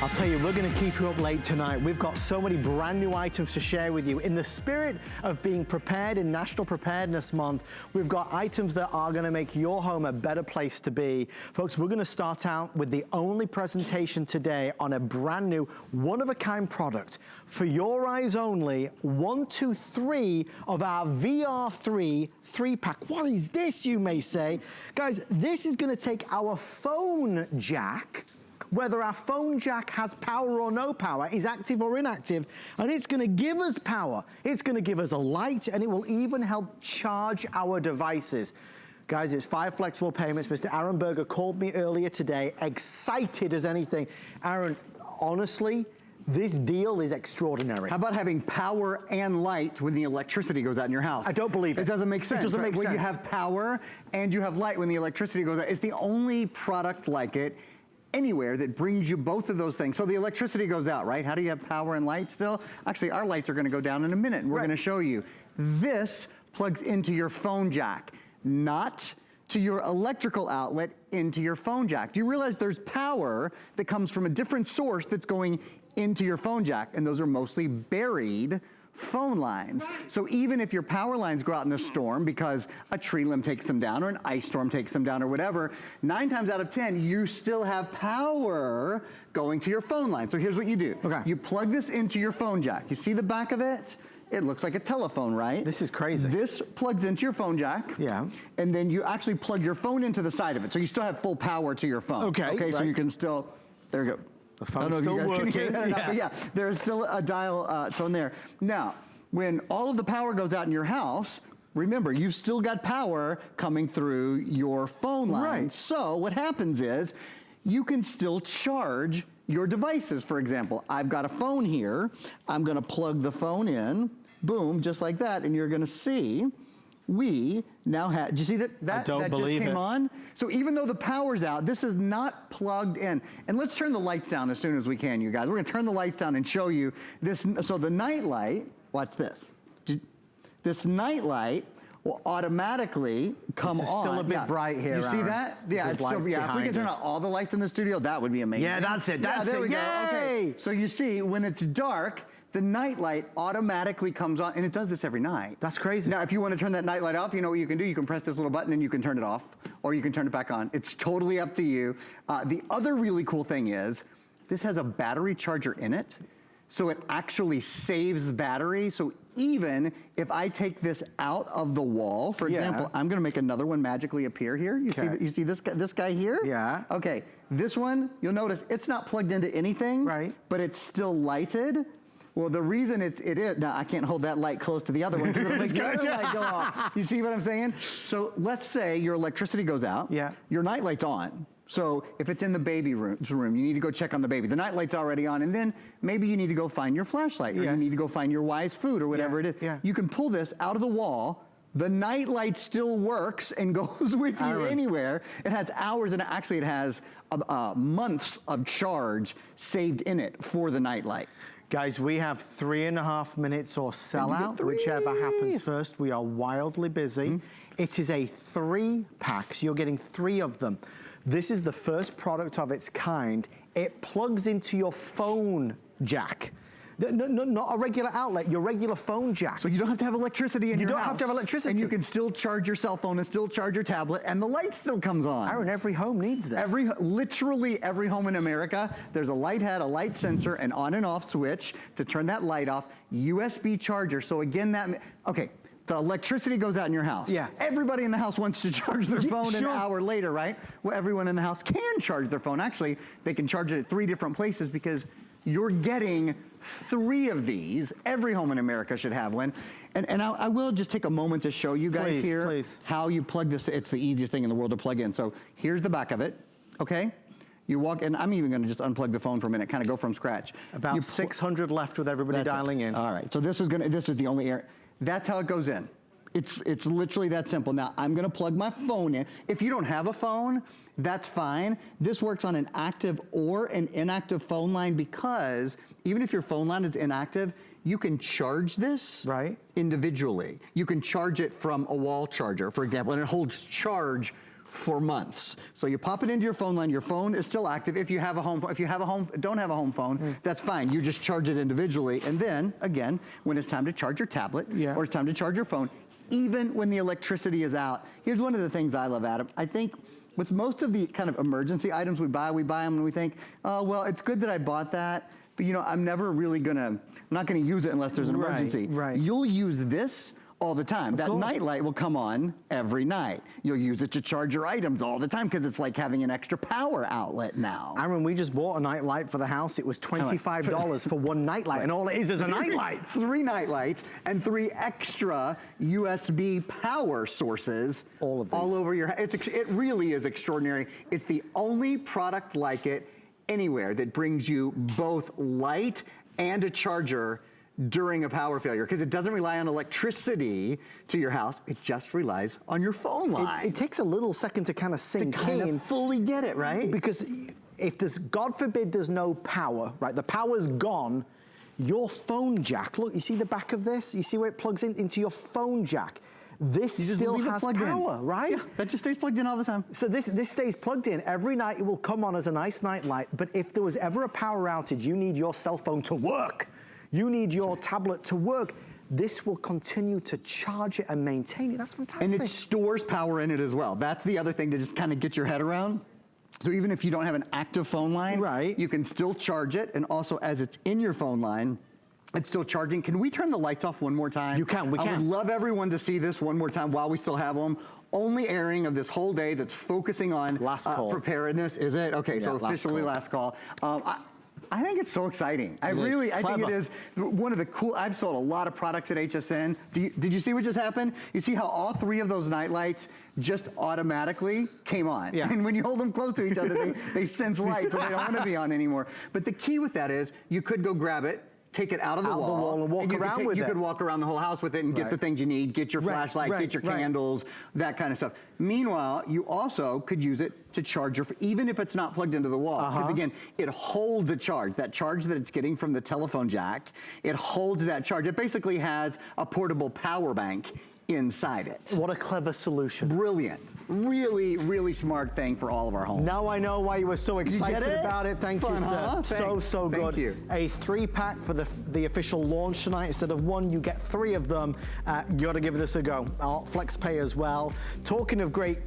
I'll tell you, we're going to keep you up late tonight. We've got so many brand new items to share with you. In the spirit of being prepared in National Preparedness Month, we've got items that are going to make your home a better place to be. Folks, we're going to start out with the only presentation today on a brand new, one-of-a-kind product. For your eyes only, 1, 2, 3 of our VR3 3-pack. What is this, you may say? Guys, this is going to take our phone jack, whether our phone jack has power or no power, is active or inactive, and it's gonna give us power. It's gonna give us a light, and it will even help charge our devices. Guys, it's 5 flexible payments. Mr. Aaron Berger called me earlier today, excited as anything. Aaron, honestly, this deal is extraordinary. How about having power and light when the electricity goes out in your house? I don't believe it. It doesn't make sense. It doesn't make sense. When you have power and you have light when the electricity goes out. It's the only product like it anywhere that brings you both of those things. So the electricity goes out, right? How do you have power and light still? Actually, our lights are gonna go down in a minute, and we're gonna show you. This plugs into your phone jack, not to your electrical outlet, into your phone jack. Do you realize there's power that comes from a different source that's going into your phone jack, and those are mostly buried phone lines. So even if your power lines go out in a storm because a tree limb takes them down or an ice storm takes them down or whatever, 9 times out of 10, you still have power going to your phone line. So here's what you do. Okay. You plug this into your phone jack. You see the back of it? It looks like a telephone, right? This is crazy. This plugs into your phone jack. Yeah. And then you actually plug your phone into the side of it. So you still have full power to your phone. Okay. Okay, so right. you can still, there you go. The phone's still working. But yeah, there's still a dial tone there. Now, when all of the power goes out in your house, remember, you've still got power coming through your phone line. Right. So what happens is, you can still charge your devices. For example, I've got a phone here. I'm gonna plug the phone in, boom, just like that, and you're gonna see, we now have, do you see that? I don't believe just came it. on? So even though the power's out, this is not plugged in. And let's turn the lights down as soon as we can, you guys. We're gonna turn the lights down and show you this. So the night light, watch this. This night light will automatically come on. This is still a bit bright here, You see Aaron. that? Yeah, This is lights if we can behind turn us. out all the lights in the studio, that would be amazing. Yeah, that's it, that's there it, we go. yay! Okay. So you see, when it's dark, the night light automatically comes on, and it does this every night. That's crazy. Now, if you want to turn that night light off, you know what you can do? You can press this little button and you can turn it off, or you can turn it back on. It's totally up to you. The other really cool thing is, this has a battery charger in it, so it actually saves battery. So even if I take this out of the wall, for example, I'm gonna make another one magically appear here. You see this guy here? Yeah. Okay, this one, you'll notice it's not plugged into anything, right, but it's still lighted. Well, the reason it is, now I can't hold that light close to the other one because it'll make the other light go off. You see what I'm saying? So let's say your electricity goes out, your night light's on. So if it's in the baby room, you need to go check on the baby. The night light's already on, and then maybe you need to go find your flashlight, or you need to go find your Wise food, or whatever it is. You can pull this out of the wall. The night light still works and goes with you anywhere. It has hours, and actually it has months of charge saved in it for the night light. Guys, we have 3.5 minutes or sellout, whichever happens first. We are wildly busy. It is a 3-pack, so you're getting 3 of them. This is the first product of its kind. It plugs into your phone jack. Not a regular outlet, your regular phone jack. So you don't have to have electricity in your house. You don't have to have electricity. And you can still charge your cell phone and still charge your tablet, and the light still comes on. Aaron, every home needs this. Literally every home in America, there's a light head, a light sensor, an on and off switch to turn that light off, USB charger. So again, okay, the electricity goes out in your house. Yeah. Everybody in the house wants to charge their phone an hour later, right? Well, everyone in the house can charge their phone. Actually, they can charge it at 3 different places because you're getting 3 of these. Every home in America should have one. And I will just take a moment to show you guys how you plug this. It's the easiest thing in the world to plug in. So here's the back of it, okay? You walk, and I'm even gonna just unplug the phone for a minute, kind of go from scratch. About 600 left with everybody dialing in. All right, so this is the only area. That's how it goes in. It's literally that simple. Now, I'm gonna plug my phone in. If you don't have a phone, that's fine. This works on an active or an inactive phone line, because even if your phone line is inactive, you can charge this individually. You can charge it from a wall charger, for example, and it holds charge for months. So you pop it into your phone line, your phone is still active. If you have a home, don't have a home phone, that's fine. You just charge it individually. And then again, when it's time to charge your tablet or it's time to charge your phone, even when the electricity is out, here's one of the things I love, Adam. I think with most of the kind of emergency items we buy them and we think, oh, well, it's good that I bought that, but you know, I'm not gonna use it unless there's an emergency. Right. You'll use this all the time. That night light will come on every night. You'll use it to charge your items all the time because it's like having an extra power outlet now. Aaron, we just bought a night light for the house. It was $25 for one night light, and all it is a night light. 3 night lights and 3 extra USB power sources. All of these. All over your house. It really is extraordinary. It's the only product like it anywhere that brings you both light and a charger during a power failure, because it doesn't rely on electricity to your house, it just relies on your phone line. It takes a little second to kind of sink in. Fully get it, right? Because if there's, God forbid, there's no power, right? The power's gone, your phone jack, look, you see the back of this? You see where it plugs into your phone jack? This still has power, right? Yeah, that just stays plugged in all the time. So this stays plugged in. Every night it will come on as a nice night light, but if there was ever a power outage, you need your cell phone to work. You need your tablet to work. This will continue to charge it and maintain it. That's fantastic. And it stores power in it as well. That's the other thing to just kind of get your head around. So even if you don't have an active phone line, you can still charge it. And also as it's in your phone line, it's still charging. Can we turn the lights off one more time? You can, we can. I would love everyone to see this one more time while we still have them. Only airing of this whole day that's focusing on preparedness, is it? Okay, so officially last call. I think it's so exciting. I think it is one of the cool, I've sold a lot of products at HSN. Did you see what just happened? You see how all 3 of those night lights just automatically came on. Yeah. And when you hold them close to each other, they sense light, so they don't want to be on anymore. But the key with that is you could go grab it, take it out of the wall and walk around with it. You could walk around the whole house with it and get the things you need, get your flashlight, get your candles, that kind of stuff. Meanwhile, you also could use it to charge your, even if it's not plugged into the wall. Because again, it holds a charge. That charge that it's getting from the telephone jack, it holds that charge. It basically has a portable power bank inside it. What a clever solution. Brilliant. Really, really smart thing for all of our homes. Now I know why you were so excited about it. Thank you, sir. So good. Thank you. A 3-pack for the official launch tonight. Instead of 1, you get 3 of them. You got to give this a go. Flex pay as well. Talking of great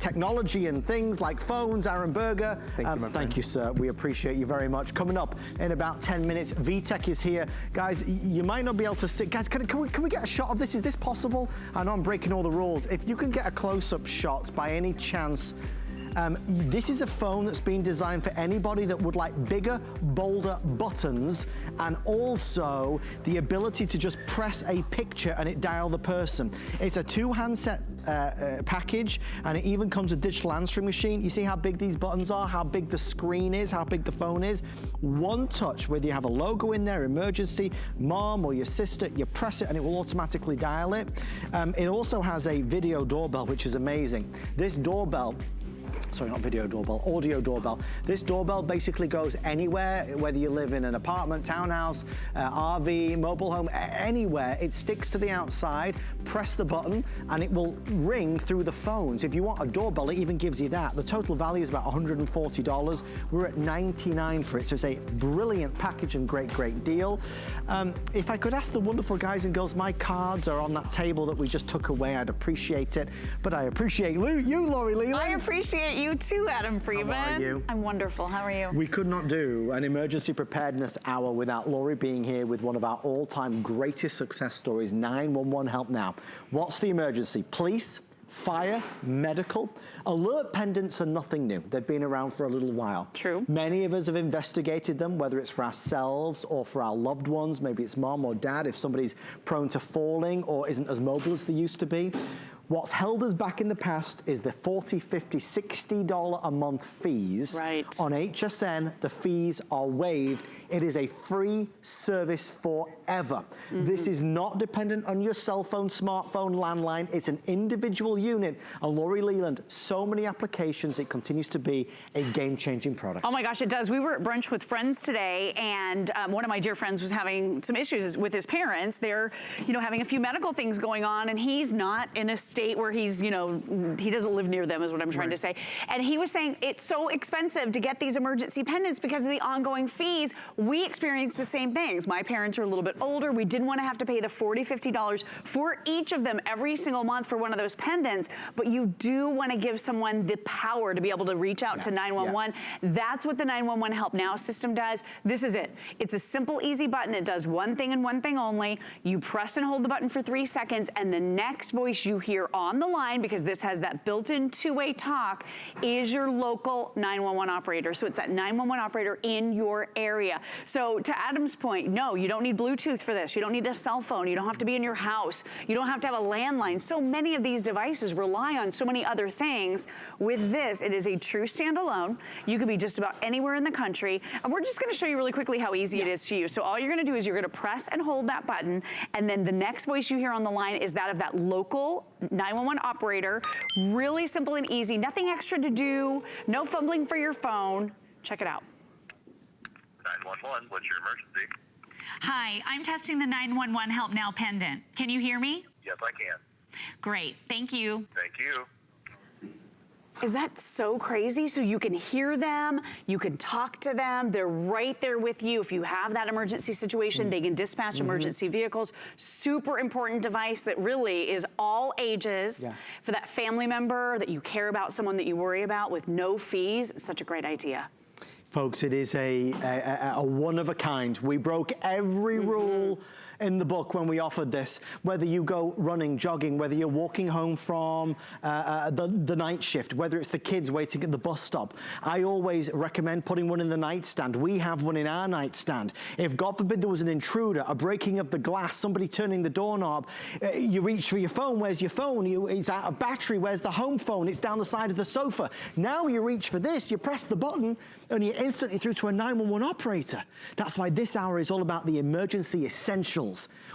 technology and things like phones, Aaron Berger. Thank you, sir. We appreciate you very much. Coming up in about 10 minutes, Vtech is here. Guys, you might not be able to see. Guys, can we get a shot of this? Is this possible? I know I'm breaking all the rules. If you can get a close-up shot by any chance, this is a phone that's been designed for anybody that would like bigger, bolder buttons and also the ability to just press a picture and it dial the person. It's a 2-handset package, and it even comes with digital answering machine. You see how big these buttons are, how big the screen is, how big the phone is. One touch, whether you have a logo in there, emergency, mom or your sister, you press it and it will automatically dial it. It also has a video doorbell, which is amazing. This doorbell, sorry, not video doorbell, audio doorbell. This doorbell basically goes anywhere, whether you live in an apartment, townhouse, RV, mobile home, anywhere. It sticks to the outside, press the button, and it will ring through the phones. If you want a doorbell, it even gives you that. The total value is about $140. We're at $99 for it, so it's a brilliant package and great deal. If I could ask the wonderful guys and girls, my cards are on that table that we just took away. I'd appreciate it, but I appreciate you, Lori Leland. I appreciate you too, Adam Friedman. How are you? I'm wonderful. How are you? We could not do an emergency preparedness hour without Lori being here with one of our all-time greatest success stories, 911 Help Now. What's the emergency? Police, fire, medical. Alert pendants are nothing new. They've been around for a little while. True. Many of us have investigated them, whether it's for ourselves or for our loved ones. Maybe it's mom or dad, if somebody's prone to falling or isn't as mobile as they used to be. What's held us back in the past is the $40, $50, $60 a month fees. Right. On HSN, the fees are waived. It is a free service forever. This is not dependent on your cell phone, smartphone, landline. It's an individual unit. And Lori Leland, so many applications, it continues to be a game-changing product. Oh my gosh, it does. We were at brunch with friends today, and one of my dear friends was having some issues with his parents. They're, having a few medical things going on, and he's not in a state state where he's, you know, he doesn't live near them is what I'm trying to say. And he was saying it's so expensive to get these emergency pendants because of the ongoing fees. We experienced the same things. My parents are a little bit older. We didn't want to have to pay the $40, $50 for each of them every single month for one of those pendants, but you do want to give someone the power to be able to reach out to 911. That's what the 911 Help Now system does. This is it. It's a simple, easy button. It does one thing and one thing only. You press and hold the button for 3 seconds, and the next voice you hear on the line, because this has that built-in two-way talk, is your local 911 operator. So it's that 911 operator in your area. So to Adam's point, no, you don't need Bluetooth for this. You don't need a cell phone. You don't have to be in your house. You don't have to have a landline. So many of these devices rely on so many other things. With this, it is a true standalone. You could be just about anywhere in the country. And we're just going to show you really quickly how easy it is to use. So all you're going to do is you're going to press and hold that button, and then the next voice you hear on the line is that of that local 911 operator. Really simple and easy. Nothing extra to do. No fumbling for your phone. Check it out. 911, what's your emergency? Hi, I'm testing the 911 Help Now pendant. Can you hear me? Yes, I can. Great, thank you. Thank you. Is that so crazy? So you can hear them, you can talk to them, they're right there with you. If you have that emergency situation, they can dispatch emergency vehicles. Super important device that really is all ages for that family member that you care about, someone that you worry about with no fees. It's such a great idea. Folks, it is a one of a kind. We broke every rule in the book when we offered this, whether you go running, jogging, whether you're walking home from the night shift, whether it's the kids waiting at the bus stop. I always recommend putting one in the nightstand. We have one in our nightstand. If God forbid there was an intruder, a breaking of the glass, somebody turning the doorknob, you reach for your phone, where's your phone? It's out of battery, where's the home phone? It's down the side of the sofa. Now you reach for this, you press the button, and you're instantly through to a 911 operator. That's why this hour is all about the emergency essentials.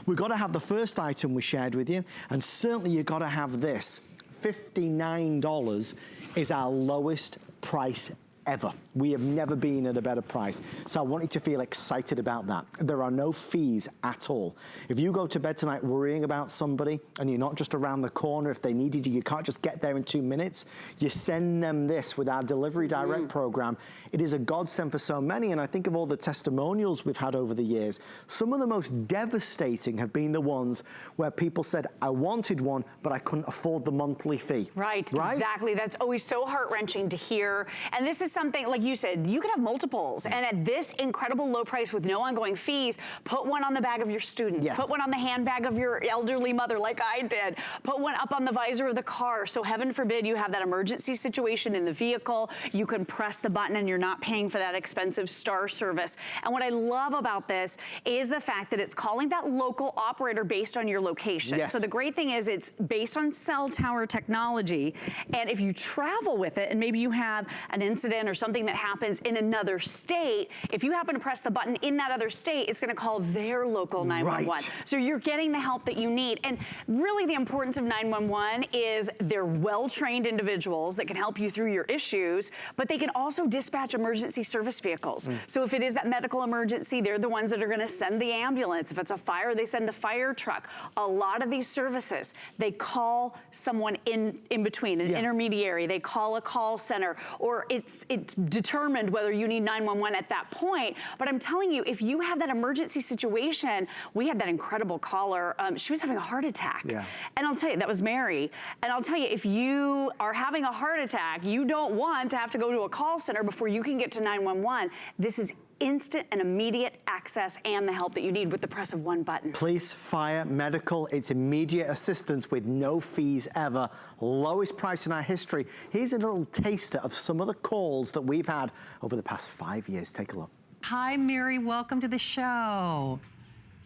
We've got to have the first item we shared with you, and certainly you've got to have this. $59 is our lowest price ever. We have never been at a better price. So I want you to feel excited about that. There are no fees at all. If you go to bed tonight worrying about somebody and you're not just around the corner, if they needed you, you can't just get there in 2 minutes, you send them this with our Delivery Direct program. It is a godsend for so many, and I think of all the testimonials we've had over the years, some of the most devastating have been the ones where people said, I wanted one, but I couldn't afford the monthly fee. Right? Exactly. That's always so heart-wrenching to hear. And this is something, like you said, you could have multiples. And at this incredible low price with no ongoing fees, put one on the bag of your students. Put one on the handbag of your elderly mother like I did. Put one up on the visor of the car. So heaven forbid you have that emergency situation in the vehicle. You can press the button and you're not paying for that expensive star service. And what I love about this is the fact that it's calling that local operator based on your location. So the great thing is it's based on cell tower technology. And if you travel with it and maybe you have an incident or something that happens in another state, if you happen to press the button in that other state, it's going to call their local 911. So you're getting the help that you need. And really the importance of 911 is they're well-trained individuals that can help you through your issues, but they can also dispatch emergency service vehicles. So if it is that medical emergency, they're the ones that are going to send the ambulance. If it's a fire, they send the fire truck. A lot of these services, they call someone in between, an intermediary. They call a call center, or it's determined whether you need 911 at that point. But I'm telling you, if you have that emergency situation, we had that incredible caller. She was having a heart attack. And I'll tell you, that was Mary. And I'll tell you, if you are having a heart attack, you don't want to have to go to a call center before you can get to 911. This is instant and immediate access and the help that you need with the press of one button. Police, fire, medical, it's immediate assistance with no fees ever. Lowest price in our history. Here's a little taster of some of the calls that we've had over the past 5 years. Take a look. Hi, Mary. Welcome to the show.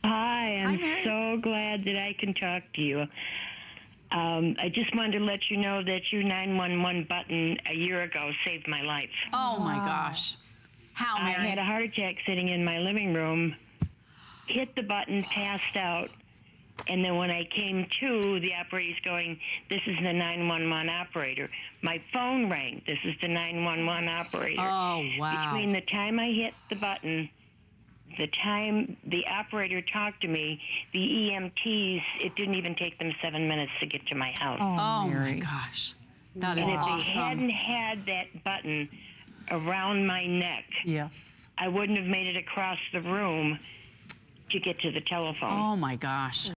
Hi, I'm so glad that I can talk to you. I just wanted to let you know that your 911 button a year ago saved my life. Oh my gosh. How, Mary? I had a heart attack sitting in my living room, hit the button, passed out, and then when I came to, the operator's going, this is the 911 operator. My phone rang, this is the 911 operator. Oh, wow. Between the time I hit the button the time the operator talked to me, the EMTs, it didn't even take them 7 minutes to get to my house. Oh, my Mary. gosh. That is And if awesome. they hadn't had that button around my neck, Yes. I wouldn't have made it across the room to get to the telephone. Oh my gosh.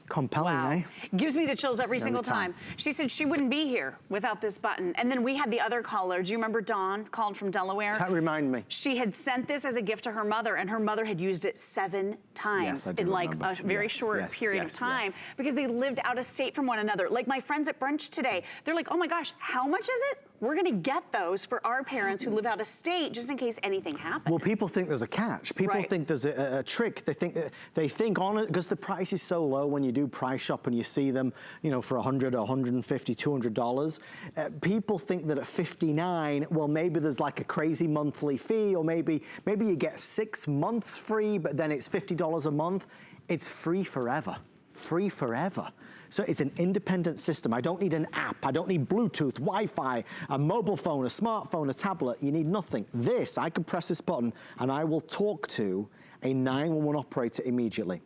Compelling, Wow. eh? Gives me the chills every single time. time. She said she wouldn't be here without this button. And then we had the other caller. Do you remember Dawn called from Delaware? Remind me. She had sent this as a gift to her mother, and her mother had used it 7 times Yes, I do in like remember. a very Yes, short yes, period yes, of time yes. because they lived out of state from one another. Like my friends at brunch today, they're like, oh my gosh, how much is it? We're gonna get those for our parents who live out of state just in case anything happens. Well, people think there's a catch. People Right. think there's a trick. They think on it because the price is so low when you do price shop and you see them, you know, for $100, $150, $200. People think that at $59, well, maybe there's like a crazy monthly fee, or maybe you get 6 months free, but then it's $50 a month. It's free forever. Free forever. So it's an independent system. I don't need an app. I don't need Bluetooth, Wi-Fi, a mobile phone, a smartphone, a tablet. You need nothing. This, I can press this button and I will talk to a 911 operator immediately.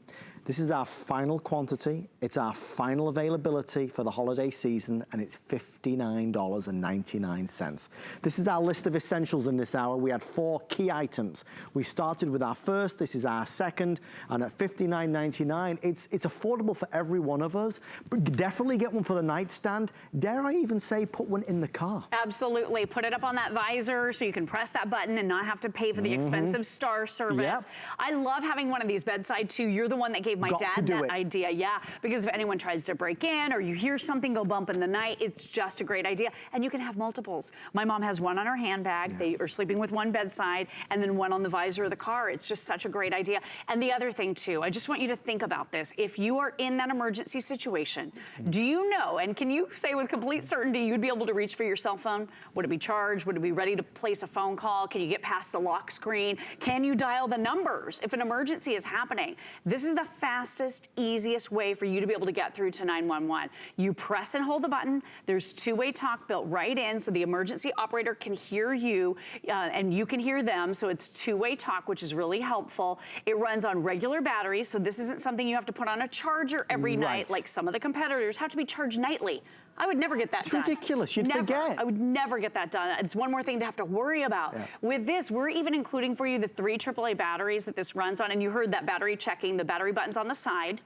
This is our final quantity. It's our final availability for the holiday season, and it's $59.99. This is our list of essentials in this hour. We had 4 key items. We started with our first, this is our second, and at $59.99, it's affordable for every one of us, but definitely get one for the nightstand. Dare I even say put one in the car? Absolutely. Put it up on that visor so you can press that button and not have to pay for the expensive star service. Yep. I love having one of these bedside too. You're the one that gave my Got to dad do that it. idea. Yeah, because if anyone tries to break in or you hear something go bump in the night, it's just a great idea. And you can have multiples. My mom has one on her handbag. They are sleeping with one bedside and then one on the visor of the car. It's just such a great idea. And the other thing too, I just want you to think about this. If you are in that emergency situation, do you know, and can you say with complete certainty you'd be able to reach for your cell phone? Would it be charged? Would it be ready to place a phone call? Can you get past the lock screen? Can you dial the numbers if an emergency is happening? This is the fastest, easiest way for you to be able to get through to 911. You press and hold the button. There's two-way talk built right in so the emergency operator can hear you and you can hear them. So it's two-way talk, which is really helpful. It runs on regular batteries. So this isn't something you have to put on a charger every night like some of the competitors have to be charged nightly. I would never get that done. It's ridiculous. You'd never. forget. I would never get that done. It's one more thing to have to worry about. Yeah. With this, we're even including for you the 3 AAA batteries that this runs on. And you heard that battery checking, the battery button's on the side.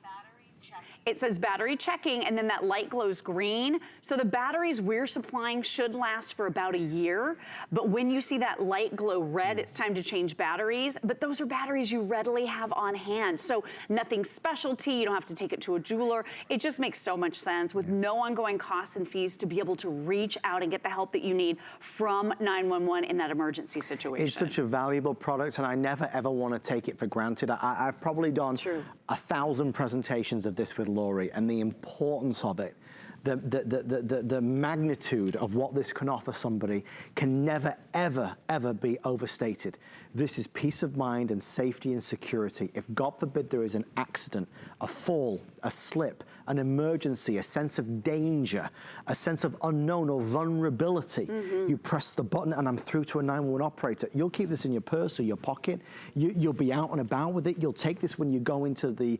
It says battery checking, and then that light glows green. So the batteries we're supplying should last for about a year. But when you see that light glow red, it's time to change batteries. But those are batteries you readily have on hand. So nothing specialty. You don't have to take it to a jeweler. It just makes so much sense with no ongoing costs and fees to be able to reach out and get the help that you need from 911 in that emergency situation. It's such a valuable product, and I never ever want to take it for granted. I've probably done 1,000 presentations of this with Lori, and the importance of it, the magnitude of what this can offer somebody can never, ever, ever be overstated. This is peace of mind and safety and security. If God forbid there is an accident, a fall, a slip, an emergency, a sense of danger, a sense of unknown or vulnerability, you press the button and I'm through to a 911 operator. You'll keep this in your purse or your pocket. You'll be out and about with it. You'll take this when you go into the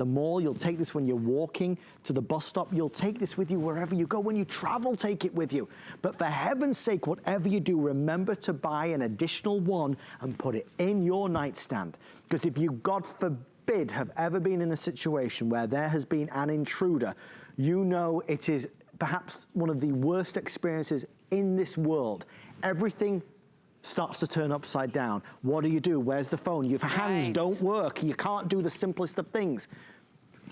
mall. You'll take this when you're walking to the bus stop. You'll take this with you wherever you go. When you travel, take it with you. But for heaven's sake, whatever you do, remember to buy an additional one and put it in your nightstand. Because if you, God forbid, have ever been in a situation where there has been an intruder, you know it is perhaps one of the worst experiences in this world. Everything starts to turn upside down. What do? Where's the phone? Your hands don't work. You can't do the simplest of things.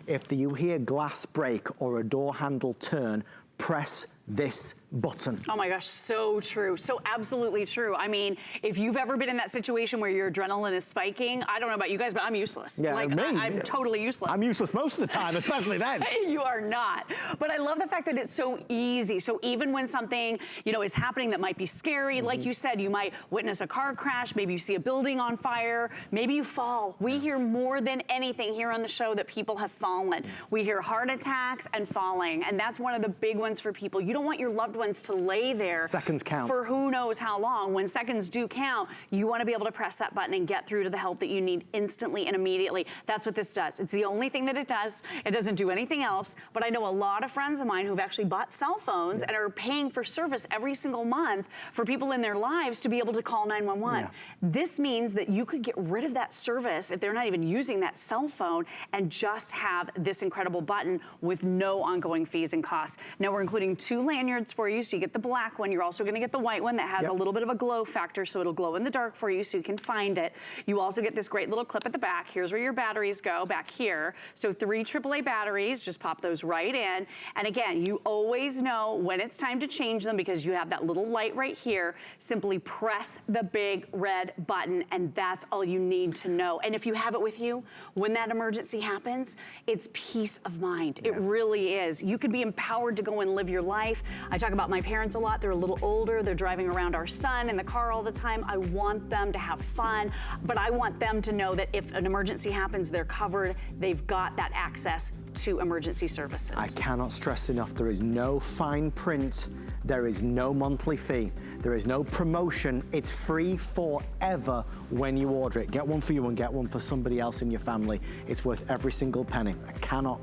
If you hear glass break or a door handle turn, press this button. Oh my gosh, so true. So absolutely true. I mean, if you've ever been in that situation where your adrenaline is spiking, I don't know about you guys, but I'm useless. Yeah, like, I'm totally useless. I'm useless most of the time, especially then. You are not. But I love the fact that it's so easy. So even when something, you know, is happening that might be scary, like you said, you might witness a car crash, maybe you see a building on fire, maybe you fall. We hear more than anything here on the show that people have fallen. We hear heart attacks and falling, and that's one of the big ones for people. You don't want your loved ones to lay there. Seconds count. For who knows how long. When seconds do count, you want to be able to press that button and get through to the help that you need instantly and immediately. That's what this does. It's the only thing that it does. It doesn't do anything else, but I know a lot of friends of mine who've actually bought cell phones and are paying for service every single month for people in their lives to be able to call 911. Yeah. This means that you could get rid of that service if they're not even using that cell phone and just have this incredible button with no ongoing fees and costs. Now we're including 2 lanyards for you, so you get the black one. You're also gonna get the white one that has a little bit of a glow factor, so it'll glow in the dark for you so you can find it. You also get this great little clip at the back. Here's where your batteries go, back here. So 3 AAA batteries, just pop those right in. And again, you always know when it's time to change them because you have that little light right here. Simply press the big red button and that's all you need to know. And if you have it with you, when that emergency happens, it's peace of mind. It really is. You can be empowered to go and live your life. I talk about my parents a lot. They're a little older. They're driving around our son in the car all the time. I want them to have fun, but I want them to know that if an emergency happens, they're covered. They've got that access to emergency services. I cannot stress enough, there is no fine print, there is no monthly fee, there is no promotion, it's free forever when you order it. Get one for you and get one for somebody else in your family. It's worth every single penny. I cannot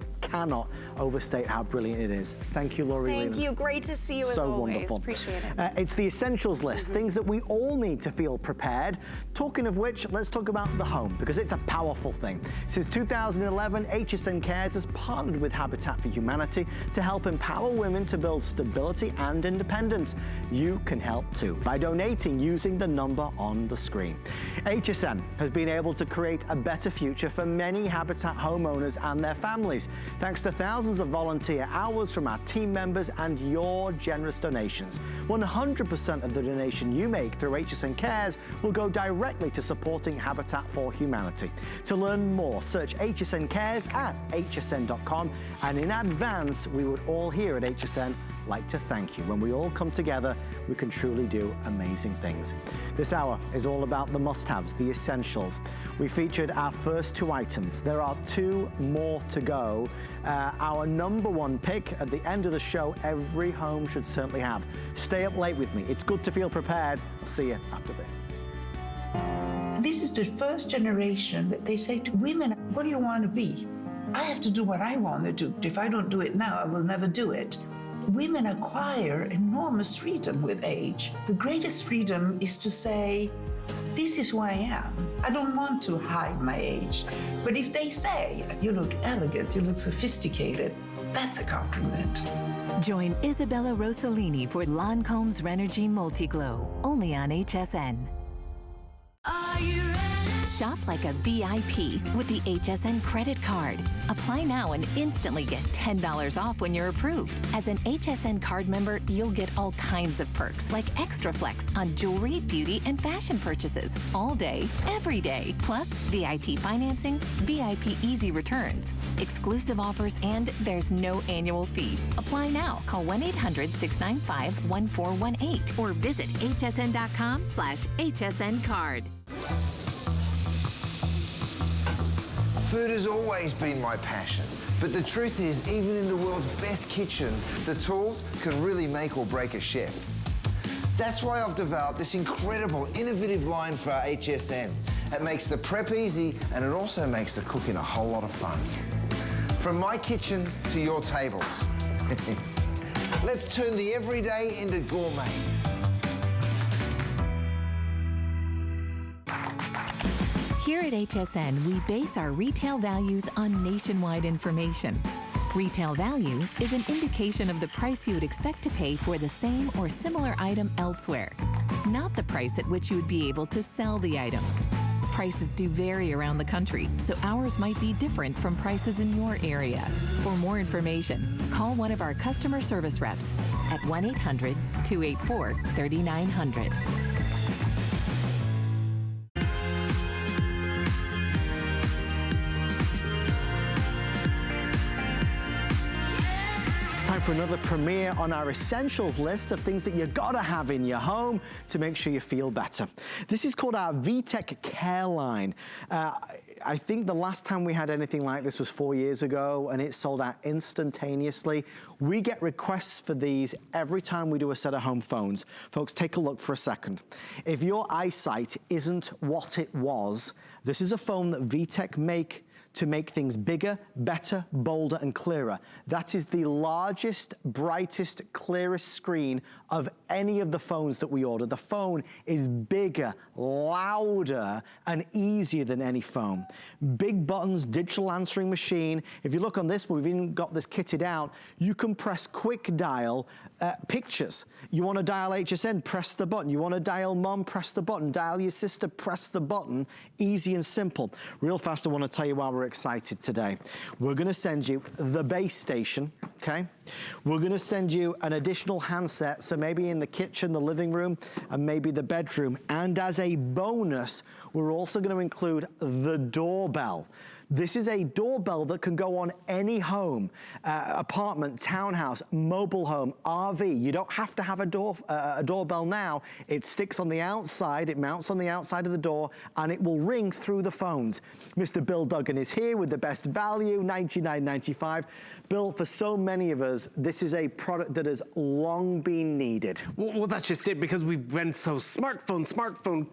overstate how brilliant it is. Thank you, Laurie. Thank you, great to see you as so always. Wonderful. Appreciate it. It's the essentials list, things that we all need to feel prepared. Talking of which, let's talk about the home, because it's a powerful thing. Since 2011, Hsn Cares has partnered with Habitat for Humanity to help empower women to build stability and independence. You can help too by donating using the number on the screen. Hsn has been able to create a better future for many Habitat homeowners and their families, thanks to thousands of volunteer hours from our team members and your generous donations. 100% of the donation you make through Hsn Cares will go directly to supporting Habitat for Humanity. To learn more, search Hsn Cares at hsn.com, and in advance, we would all here at HSN like to thank you. When we all come together, we can truly do amazing things. This hour is all about the must-haves, the essentials. We featured our first 2 items. There are 2 more to go. Our number 1 pick at the end of the show, every home should certainly have. Stay up late with me. It's good to feel prepared. I'll see you after this. This is the first generation that they say to women, what do you want to be? I have to do what I want to do. If I don't do it now, I will never do it. Women acquire enormous freedom with age. The greatest freedom is to say, this is who I am. I don't want to hide my age. But if they say, you look elegant, you look sophisticated, that's a compliment. Join Isabella Rossellini for Lancome's Renergy Multi-Glow, only on HSN. Are you ready? Shop like a VIP with the Hsn Credit Card. Apply now and instantly get $10 off when you're approved. As an Hsn card member, you'll get all kinds of perks like extra flex on jewelry, beauty, and fashion purchases all day, every day. Plus, VIP financing, VIP easy returns, exclusive offers, and there's no annual fee. Apply now. Call 1-800-695-1418 or visit hsn.com/HSN card. Food has always been my passion, but the truth is, even in the world's best kitchens, the tools can really make or break a chef. That's why I've developed this incredible, innovative line for HSN. It makes the prep easy, and it also makes the cooking a whole lot of fun. From my kitchens to your tables. Let's turn the everyday into gourmet. Here at HSN, we base our retail values on nationwide information. Retail value is an indication of the price you would expect to pay for the same or similar item elsewhere, not the price at which you would be able to sell the item. Prices do vary around the country, so ours might be different from prices in your area. For more information, call one of our customer service reps at 1-800-284-3900. Time for another premiere on our essentials list of things that you gotta have in your home to make sure you feel better. This is called our Vtech Care Line. I think the last time we had anything like this was 4 years ago, and it sold out instantaneously. We get requests for these every time we do a set of home phones. Folks, take a look for a second. If your eyesight isn't what it was, this is a phone that Vtech make to make things bigger, better, bolder, and clearer. That is the largest, brightest, clearest screen of any of the phones that we order. The phone is bigger, louder, and easier than any phone. Big buttons, digital answering machine. If you look on this, we've even got this kitted out. You can press quick dial pictures. You want to dial HSN, press the button. You want to dial mom, press the button. Dial your sister, press the button. Easy and simple. Real fast, I want to tell you why we're excited today. We're going to send you the base station, okay? We're going to send you an additional handset, so maybe in the kitchen, the living room, and maybe the bedroom. And as a bonus, we're also going to include the doorbell. This is a doorbell that can go on any home, apartment, townhouse, mobile home, RV. You don't have to have a doorbell now. It sticks on the outside, it mounts on the outside of the door, and it will ring through the phones. Mr. Bill Duggan is here with the best value, $99.95. Bill, for so many of us, this is a product that has long been needed. Well, that's just it, because we've been so smartphone,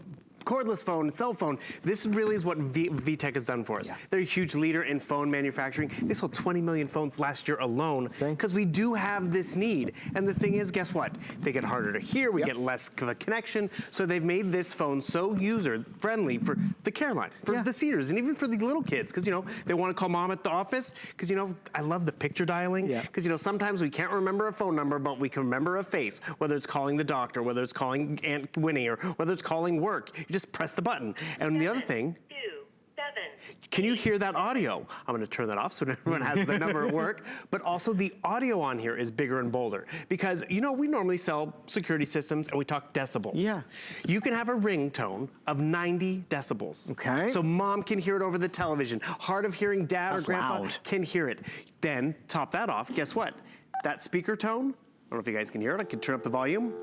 cordless phone, cell phone. This really is what Vtech has done for us. Yeah. They're a huge leader in phone manufacturing. They sold 20 million phones last year alone because we do have this need. And the thing is, guess what? They get harder to hear, we get less of a connection. So they've made this phone so user-friendly for the care line, for the seniors, and even for the little kids. Because, you know, they want to call mom at the office. Because, you know, I love the picture dialing. Because, you know, sometimes we can't remember a phone number, but we can remember a face. Whether it's calling the doctor, whether it's calling Aunt Winnie, or whether it's calling work. You just press the button. And the other thing, can you hear that audio? I'm going to turn that off so everyone has the number at work. But also the audio on here is bigger and bolder. Because, you know, we normally sell security systems and we talk decibels. Yeah. You can have a ringtone of 90 decibels. Okay. So mom can hear it over the television. Hard of hearing, dad or grandpa can hear it. Then top that off. Guess what? That speaker tone, I don't know if you guys can hear it. I can turn up the volume.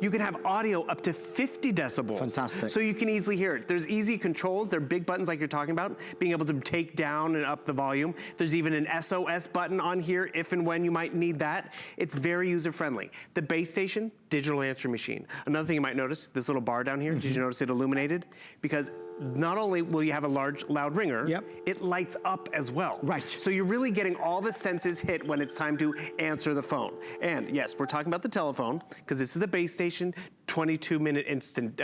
You can have audio up to 50 decibels. Fantastic. So you can easily hear it. There's easy controls. They're big buttons like you're talking about, being able to take down and up the volume. There's even an SOS button on here if and when you might need that. It's very user-friendly. The base station, digital answering machine. Another thing you might notice, this little bar down here, did you notice it illuminated? Because not only will you have a large, loud ringer, it lights up as well. Right. So you're really getting all the senses hit when it's time to answer the phone. And yes, we're talking about the telephone, because this is the base station, 22-minute instant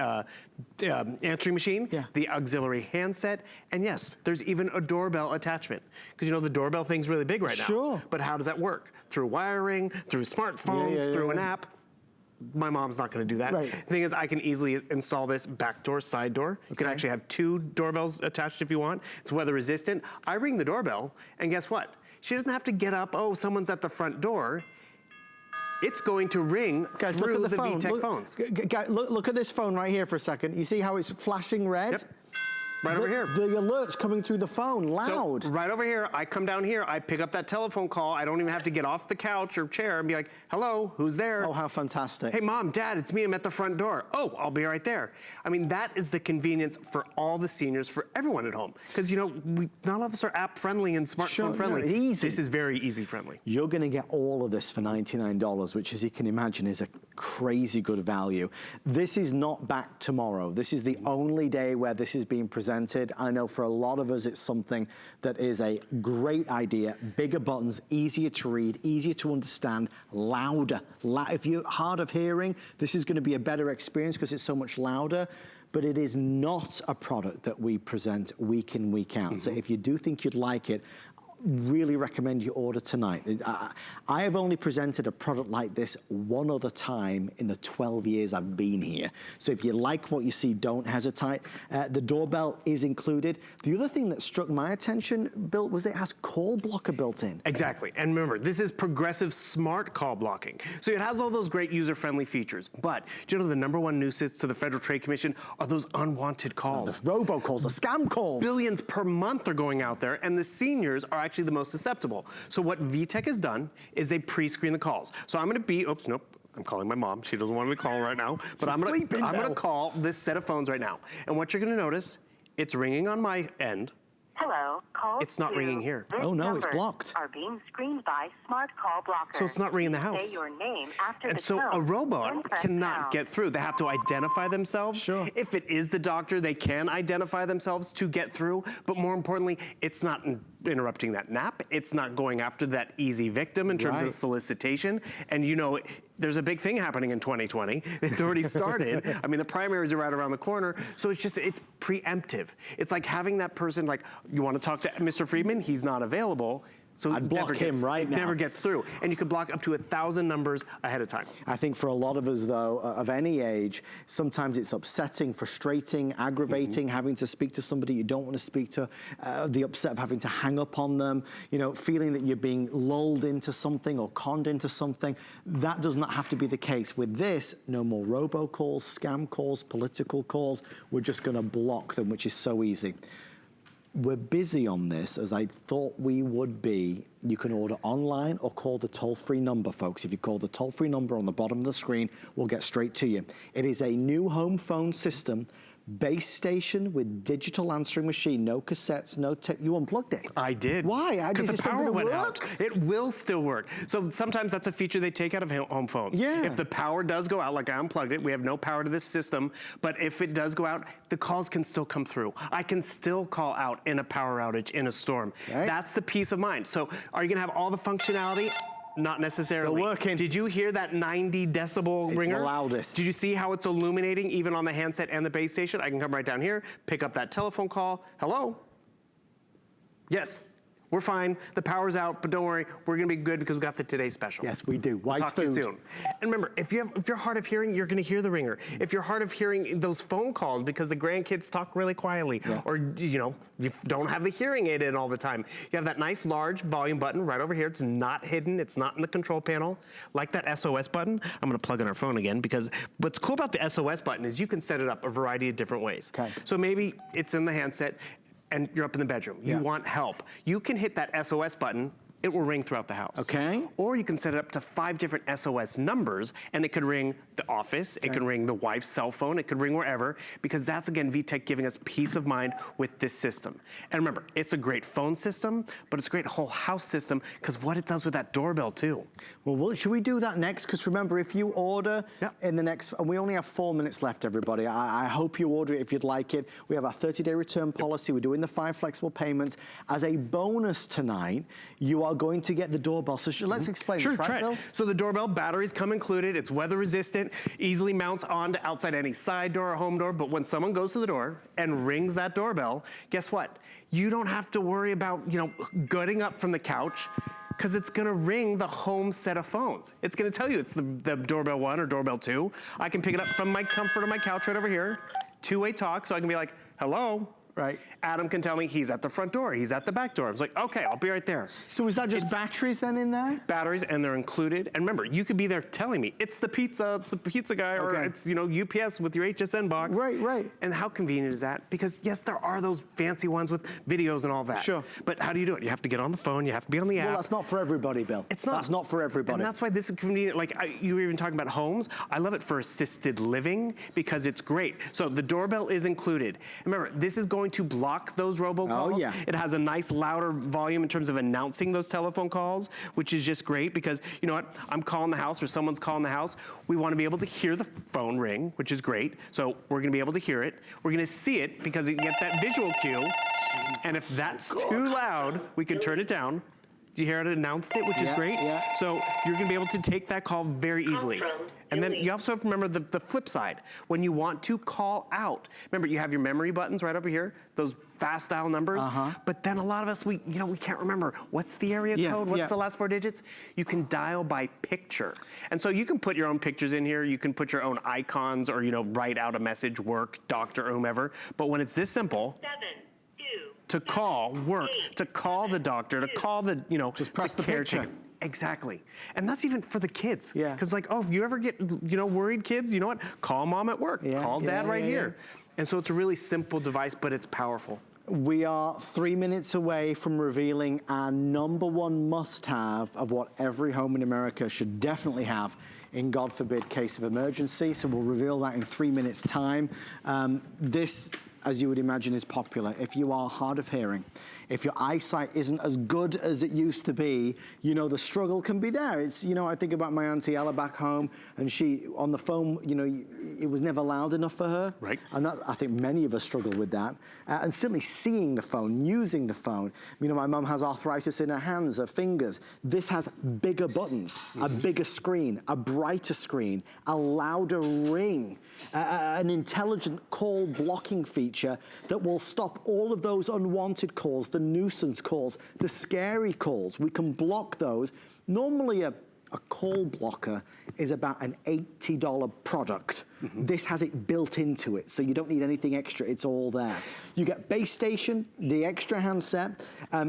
answering machine, the auxiliary handset, and yes, there's even a doorbell attachment. Because you know the doorbell thing's really big right now. Sure. But how does that work? Through wiring, through smartphones, through an app. My mom's not going to do that. Right. The thing is, I can easily install this back door, side door. You can actually have 2 doorbells attached if you want. It's weather resistant. I ring the doorbell, and guess what? She doesn't have to get up, oh, someone's at the front door. It's going to ring through the Vtech phones. Look at this phone right here for a second. You see how it's flashing red? Yep. Right over here. The alert's coming through the phone, loud. So, right over here, I come down here, I pick up that telephone call. I don't even have to get off the couch or chair and be like, hello, who's there? Oh, how fantastic. Hey, mom, dad, it's me, I'm at the front door. Oh, I'll be right there. I mean, that is the convenience for all the seniors, for everyone at home. Because, you know, not all of us are app-friendly and smartphone-friendly. Easy. This is very easy-friendly. You're going to get all of this for $99, which, as you can imagine, is a crazy good value. This is not back tomorrow. This is the only day where this is being presented. I know for a lot of us, it's something that is a great idea. Bigger buttons, easier to read, easier to understand, louder. If you're hard of hearing, this is going to be a better experience because it's so much louder. But it is not a product that we present week in, week out. So if you do think you'd like it, really recommend you order tonight. I have only presented a product like this one other time in the 12 years I've been here. So if you like what you see, don't hesitate. The doorbell is included. The other thing that struck my attention, Bill, was it has call blocker built in. Exactly. And remember, this is progressive smart call blocking. So it has all those great user-friendly features. But do you know the #1 nuisance to the Federal Trade Commission are those unwanted calls? The robocalls, the scam calls. Billions per month are going out there, and the seniors are actually the most susceptible. So what Vtech has done is they pre-screen the calls. So I'm going to be, oops, nope, I'm calling my mom. She doesn't want me to call right now, but I'm going to call this set of phones right now. And what you're going to notice, it's ringing on my end. Hello, calls It's not ringing here. this Oh, no, it's number blocked. Are being screened by Smart Call Blocker. So it's not ringing the house. Say your name after And the so tone, a then robot press cannot pound. get through. They have to identify themselves. Sure. If it is the doctor, they can identify themselves to get through. But more importantly, it's not interrupting that nap. It's not going after that easy victim in terms Right. of solicitation. And you know, there's a big thing happening in 2020. It's already started. I mean, the primaries are right around the corner. So it's preemptive. It's like having that person, like, you want to talk to Mr. Friedman? He's not available. So I'd block him right now. It never gets through. And you could block up to 1,000 numbers ahead of time. I think for a lot of us, though, of any age, sometimes it's upsetting, frustrating, aggravating, having to speak to somebody you don't want to speak to, the upset of having to hang up on them, you know, feeling that you're being lulled into something or conned into something. That does not have to be the case. With this, no more robocalls, scam calls, political calls. We're just going to block them, which is so easy. We're busy on this, as I thought we would be. You can order online or call the toll-free number, folks. If you call the toll-free number on the bottom of the screen, we'll get straight to you. It is a new home phone system, base station with digital answering machine, no cassettes, no tape. You unplugged it. I did. Why? Because the power went out. Work? It will still work. So sometimes that's a feature they take out of home phones. Yeah. If the power does go out, like I unplugged it, we have no power to this system, but if it does go out, the calls can still come through. I can still call out in a power outage, in a storm. Right. That's the peace of mind. So are you gonna have all the functionality? Not necessarily. Still working. Did you hear that 90 decibel ringer? It's the loudest. Did you see how it's illuminating even on the handset and the base station? I can come right down here, pick up that telephone call. Hello? Yes, we're fine. The power's out, but don't worry, we're gonna be good because we got the Today Special. Yes, we do. Wise Talk to you food. soon. And remember, if you're hard of hearing, you're gonna hear the ringer. If you're hard of hearing those phone calls because the grandkids talk really quietly, or you know, you don't have the hearing aid in all the time, you have that nice large volume button right over here. It's not hidden, it's not in the control panel. Like that SOS button, I'm gonna plug in our phone again because what's cool about the SOS button is you can set it up a variety of different ways. Okay. So maybe it's in the handset, and you're up in the bedroom. You want help. You can hit that SOS button. It will ring throughout the house. Okay. Or you can set it up to 5 different SOS numbers, and it could ring the office, it could ring the wife's cell phone, it could ring wherever, because that's, again, Vtech giving us peace of mind with this system. And remember, it's a great phone system, but it's a great whole house system, because of what it does with that doorbell, too. Well, should we do that next? Because remember, if you order in the next, and we only have 4 minutes left, everybody. I hope you order it if you'd like it. We have our 30-day return policy. We're doing the 5 flexible payments. As a bonus tonight, you are going to get the doorbell. So let's explain this, right, Bill? So the doorbell, batteries come included. It's weather resistant, easily mounts onto outside any side door or home door. But when someone goes to the door and rings that doorbell, guess what? You don't have to worry about, you know, getting up from the couch, because it's gonna ring the home set of phones. It's gonna tell you it's the doorbell 1 or doorbell 2. I can pick it up from my comfort of my couch right over here. Two-way talk, so I can be like, hello. Right. Adam can tell me he's at the front door, he's at the back door. I was like, okay, I'll be right there. So is that just batteries then in there? Batteries, and they're included. And remember, you could be there telling me, it's the pizza guy, or it's, you know, UPS with your HSN box. Right. And how convenient is that? Because yes, there are those fancy ones with videos and all that. Sure. But how do you do it? You have to get on the phone, you have to be on the app. Well, that's not for everybody, Bill. It's not. That's not for everybody. And that's why this is convenient. Like you were even talking about homes. I love it for assisted living because it's great. So the doorbell is included. Remember, this is going to block those robocalls. Oh, yeah. It has a nice louder volume in terms of announcing those telephone calls, which is just great because, you know what, I'm calling the house or someone's calling the house. We want to be able to hear the phone ring, which is great. So we're going to be able to hear it. We're going to see it because you get that visual cue. And if that's too loud, we can turn it down. Do you hear it announced it, which is great? Yeah. So you're gonna be able to take that call very easily. And then you also have to remember the flip side. When you want to call out, remember you have your memory buttons right over here, those fast dial numbers. But then a lot of us, we can't remember. What's the area code? What's the last 4 digits? You can dial by picture. And so you can put your own pictures in here. You can put your own icons or, write out a message, work, doctor, or whomever. But when it's this simple, to call work, to call the doctor, to call the, just press the picture. Exactly. And that's even for the kids. Yeah. Because if you ever get, worried kids, you know what? Call mom at work. Call dad right here. And so it's a really simple device, but it's powerful. We are 3 minutes away from revealing our #1 must-have of what every home in America should definitely have in, God forbid, case of emergency. So we'll reveal that in 3 minutes' time. This, as you would imagine, is popular. If you are hard of hearing, if your eyesight isn't as good as it used to be, you know, the struggle can be there. It's, you know, I think about my Auntie Ella back home, and she, on the phone, you know, it was never loud enough for her. Right. And that, I think many of us struggle with that. And simply seeing the phone, using the phone. You know, my mum has arthritis in her hands, her fingers. This has bigger buttons, a bigger screen, a brighter screen, a louder ring, an intelligent call blocking feature that will stop all of those unwanted calls, the nuisance calls, the scary calls. We can block those. Normally a call blocker is about an $80 product. This has it built into it, so you don't need anything extra, it's all there. You get base station, the extra handset,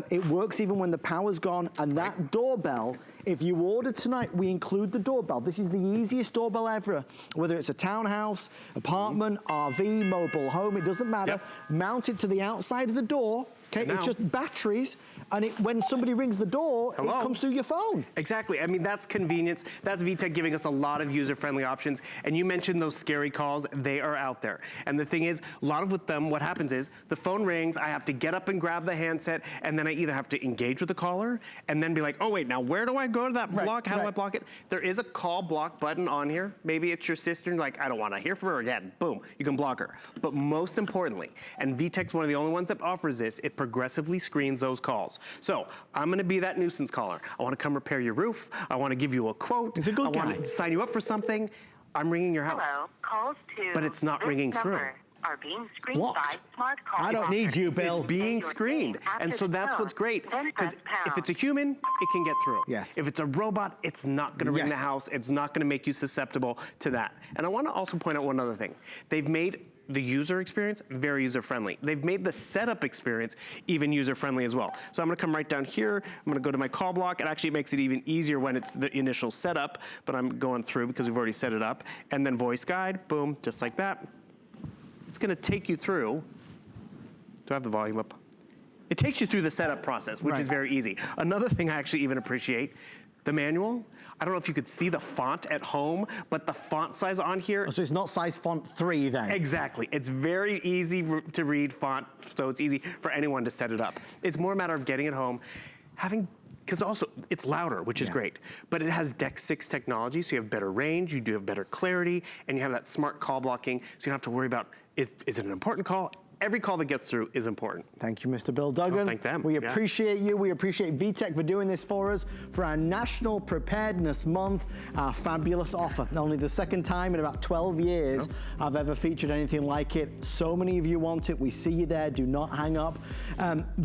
it works even when the power's gone, and that doorbell, if you order tonight, we include the doorbell. This is the easiest doorbell ever, whether it's a townhouse, apartment, RV, mobile home, it doesn't matter. Mount it to the outside of the door, okay? It's just batteries, and when somebody rings the door, it comes through your phone. Exactly. I mean, that's convenience. That's Vtech giving us a lot of user-friendly options. And you mentioned those scary calls. They are out there. And the thing is, a lot of with them, what happens is the phone rings, I have to get up and grab the handset, and then I either have to engage with the caller and then be like, oh, wait, now where do I go to that block? How do I block it? There is a call block button on here. Maybe it's your sister, and like, I don't want to hear from her again. Boom, you can block her. But most importantly, and Vtech's one of the only ones that offers this, it progressively screens those calls. So I'm going to be that nuisance caller. I want to come repair your roof. I want to give you a quote. He's a good guy. I want to sign you up for something. I'm ringing your house. Hello, calls to But it's not this ringing number through. Are being screened Blocked. by smart call I don't need you, Bill. It's being screened. And so that's what's great. Because if it's a human, it can get through. Yes. If it's a robot, it's not going to ring the house. It's not going to make you susceptible to that. And I want to also point out one other thing. They've made the user experience very user-friendly. They've made the setup experience even user-friendly as well. So I'm gonna come right down here, I'm gonna go to my call block. It actually makes it even easier when it's the initial setup, but I'm going through because we've already set it up. And then voice guide, boom, just like that. It's gonna take you through, do I have the volume up? It takes you through the setup process, which is very easy. Another thing I actually even appreciate, the manual. I don't know if you could see the font at home, but the font size on here. So it's not size font 3 then? Exactly. It's very easy to read font, so it's easy for anyone to set it up. It's more a matter of getting it home, because also it's louder, which is great, but it has DEX 6 technology, so you have better range, you do have better clarity, and you have that smart call blocking, so you don't have to worry about, is it an important call? Every call that gets through is important. Thank you, Mr. Bill Duggan. Oh, thank them. We appreciate you. We appreciate Vtech for doing this for us for our National Preparedness Month, our fabulous offer. Only the second time in about 12 years I've ever featured anything like it. So many of you want it. We see you there. Do not hang up.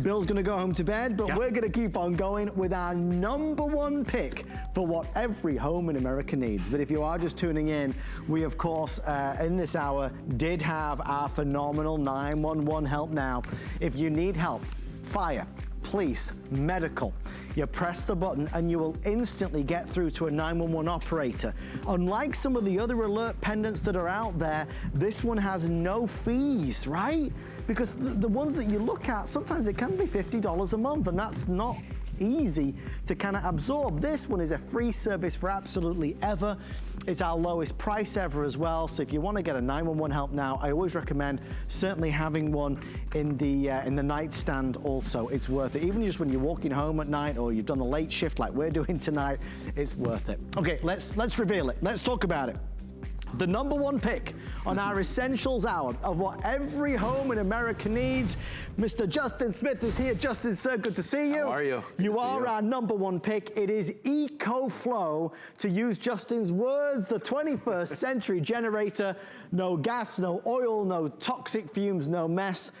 Bill's going to go home to bed, but we're going to keep on going with our #1 pick for what every home in America needs. But if you are just tuning in, we, of course, in this hour, did have our phenomenal 911 help now. If you need help, fire, police, medical, you press the button and you will instantly get through to a 911 operator. Unlike some of the other alert pendants that are out there, this one has no fees, right? Because the ones that you look at, sometimes it can be $50 a month, and that's not easy to kind of absorb. This one is a free service for absolutely ever. It's our lowest price ever as well. So if you want to get a 911 help now, I always recommend certainly having one in the nightstand also. It's worth it. Even just when you're walking home at night or you've done a late shift like we're doing tonight, it's worth it. Okay, let's reveal it. Let's talk about it. The #1 pick on our Essentials Hour of what every home in America needs. Mr. Justin Smith is here. Justin, sir, good to see you. How are you? You are our #1 pick. It is EcoFlow, to use Justin's words, the 21st century generator. No gas, no oil, no toxic fumes, no mess.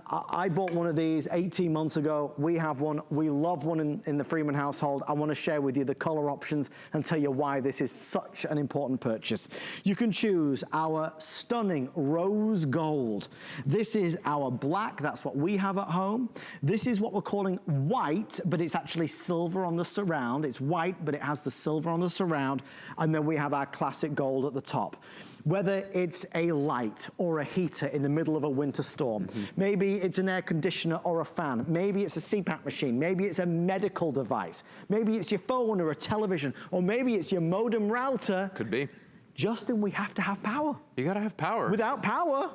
I bought one of these 18 months ago. We have one. We love one in the Freeman household. I want to share with you the color options and tell you why this is such an important purchase. You can choose our stunning rose gold. This is our black. That's what we have at home. This is what we're calling white, but it's actually silver on the surround. It's white, but it has the silver on the surround. And then we have our classic gold at the top. Whether it's a light or a heater in the middle of a winter storm, maybe it's an air conditioner or a fan, maybe it's a CPAP machine, maybe it's a medical device, maybe it's your phone or a television, or maybe it's your modem router. Could be. Justin, we have to have power. You gotta have power. Without power,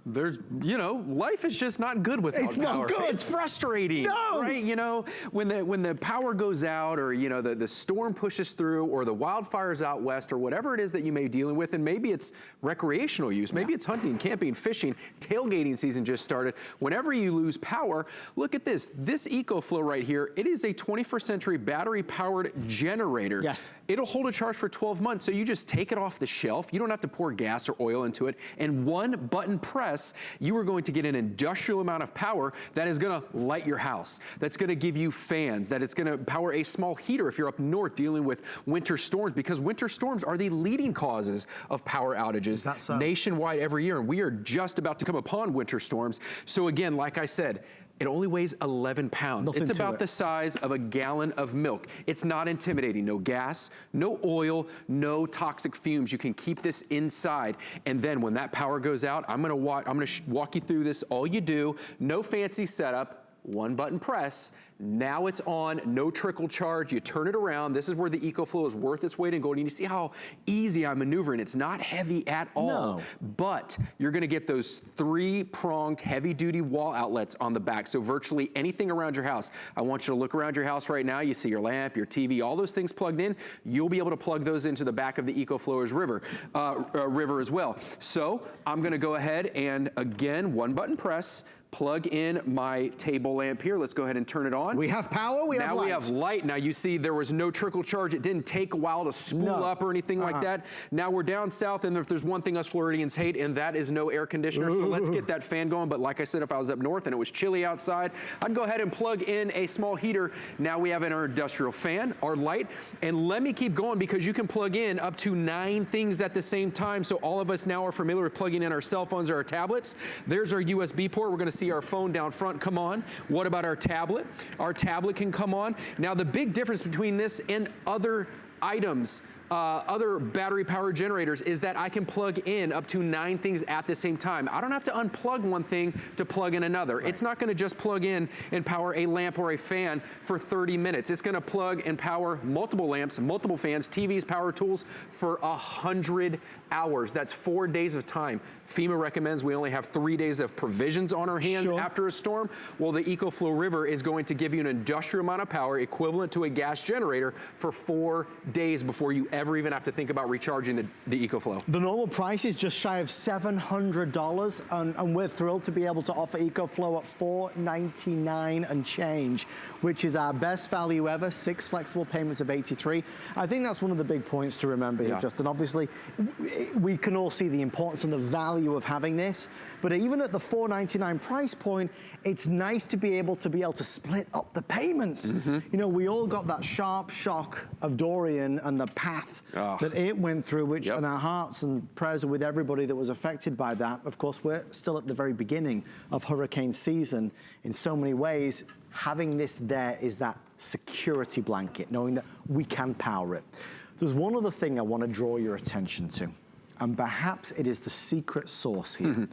there's, you know, life is just not good without power. It's not good. It's frustrating, right? You know, when the power goes out, or, you know, the storm pushes through, or the wildfires out west, or whatever it is that you may be dealing with, and maybe it's recreational use, maybe it's hunting, camping, fishing, tailgating season just started. Whenever you lose power, look at this. This EcoFlow right here, it is a 21st century battery-powered generator. Yes. It'll hold a charge for 12 months, so you just take it off the shelf. You don't have to pour gas or oil into it, and one button press, you are going to get an industrial amount of power that is going to light your house, that's going to give you fans, that it's going to power a small heater if you're up north dealing with winter storms, because winter storms are the leading causes of power outages nationwide every year, and we are just about to come upon winter storms. So again, like I said, it only weighs 11 pounds. It's about the size of a gallon of milk. It's not intimidating. No gas, no oil, no toxic fumes. You can keep this inside. And then when that power goes out, I'm gonna walk you through this. All you do, no fancy setup, one button press. Now it's on, no trickle charge. You turn it around. This is where the EcoFlow is worth its weight in gold. And you see how easy I'm maneuvering. It's not heavy at all. But you're gonna get those 3-pronged heavy-duty wall outlets on the back. So virtually anything around your house. I want you to look around your house right now. You see your lamp, your TV, all those things plugged in. You'll be able to plug those into the back of the EcoFlow's river as well. So I'm gonna go ahead and, again, one button press, plug in my table lamp here. Let's go ahead and turn it on. We have power, we have light. Now we have light. Now you see there was no trickle charge. It didn't take a while to spool up or anything like that. Now we're down south, and if there's one thing us Floridians hate, and that is no air conditioner. So let's get that fan going. But like I said, if I was up north and it was chilly outside, I'd go ahead and plug in a small heater. Now we have our industrial fan, our light, and let me keep going, because you can plug in up to 9 things at the same time. So all of us now are familiar with plugging in our cell phones or our tablets. There's our USB port. We're gonna see our phone down front come on. What about our tablet? Our tablet can come on. Now the big difference between this and other items, other battery powered generators, is that I can plug in up to 9 things at the same time. I don't have to unplug one thing to plug in another. It's not gonna just plug in and power a lamp or a fan for 30 minutes. It's gonna plug and power multiple lamps, multiple fans, TVs, power tools for 100 hours. That's 4 days of time. FEMA recommends we only have 3 days of provisions on our hands after a storm. Well, the EcoFlow River is going to give you an industrial amount of power equivalent to a gas generator for 4 days before you ever even have to think about recharging the EcoFlow. The normal price is just shy of $700, and we're thrilled to be able to offer EcoFlow at $499 and change, which is our best value ever, 6 flexible payments of $83. I think that's one of the big points to remember here, Justin. Obviously, we can all see the importance and the value of having this, but even at the $499 price point, it's nice to be able to split up the payments. You know, we all got that sharp shock of Dorian and the path that it went through, which, and our hearts and prayers are with everybody that was affected by that. Of course, we're still at the very beginning of hurricane season in so many ways. Having this there is that security blanket, knowing that we can power it. There's one other thing I want to draw your attention to, and perhaps it is the secret sauce here.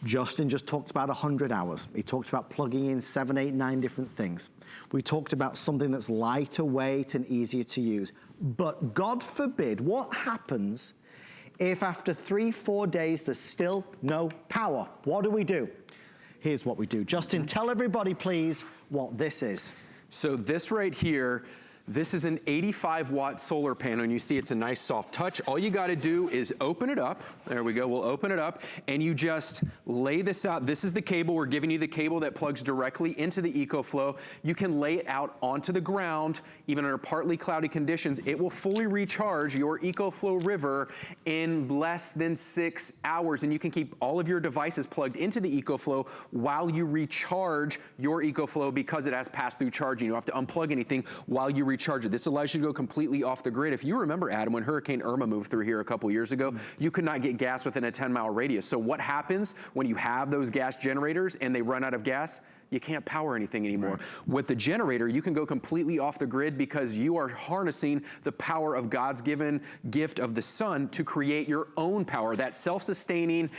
Justin just talked about 100 hours. He talked about plugging in 7, 8, 9 different things. We talked about something that's lighter weight and easier to use. But God forbid, what happens if after 3, 4 days there's still no power? What do we do? Here's what we do. Justin, tell everybody, please, what this is. So this right here, this is an 85-watt solar panel, and you see it's a nice soft touch. All you gotta do is open it up. There we go, we'll open it up, and you just lay this out. This is the cable. We're giving you the cable that plugs directly into the EcoFlow. You can lay it out onto the ground, even under partly cloudy conditions. It will fully recharge your EcoFlow River in less than 6 hours, and you can keep all of your devices plugged into the EcoFlow while you recharge your EcoFlow, because it has pass-through charging. You don't have to unplug anything while you recharge it. This allows you to go completely off the grid. If you remember, Adam, when Hurricane Irma moved through here a couple years ago, you could not get gas within a 10-mile radius. So what happens when you have those gas generators and they run out of gas? you can't power anything anymore. Right. With the generator, you can go completely off the grid because you are harnessing the power of God's given gift of the sun to create your own power, that self-sustaining,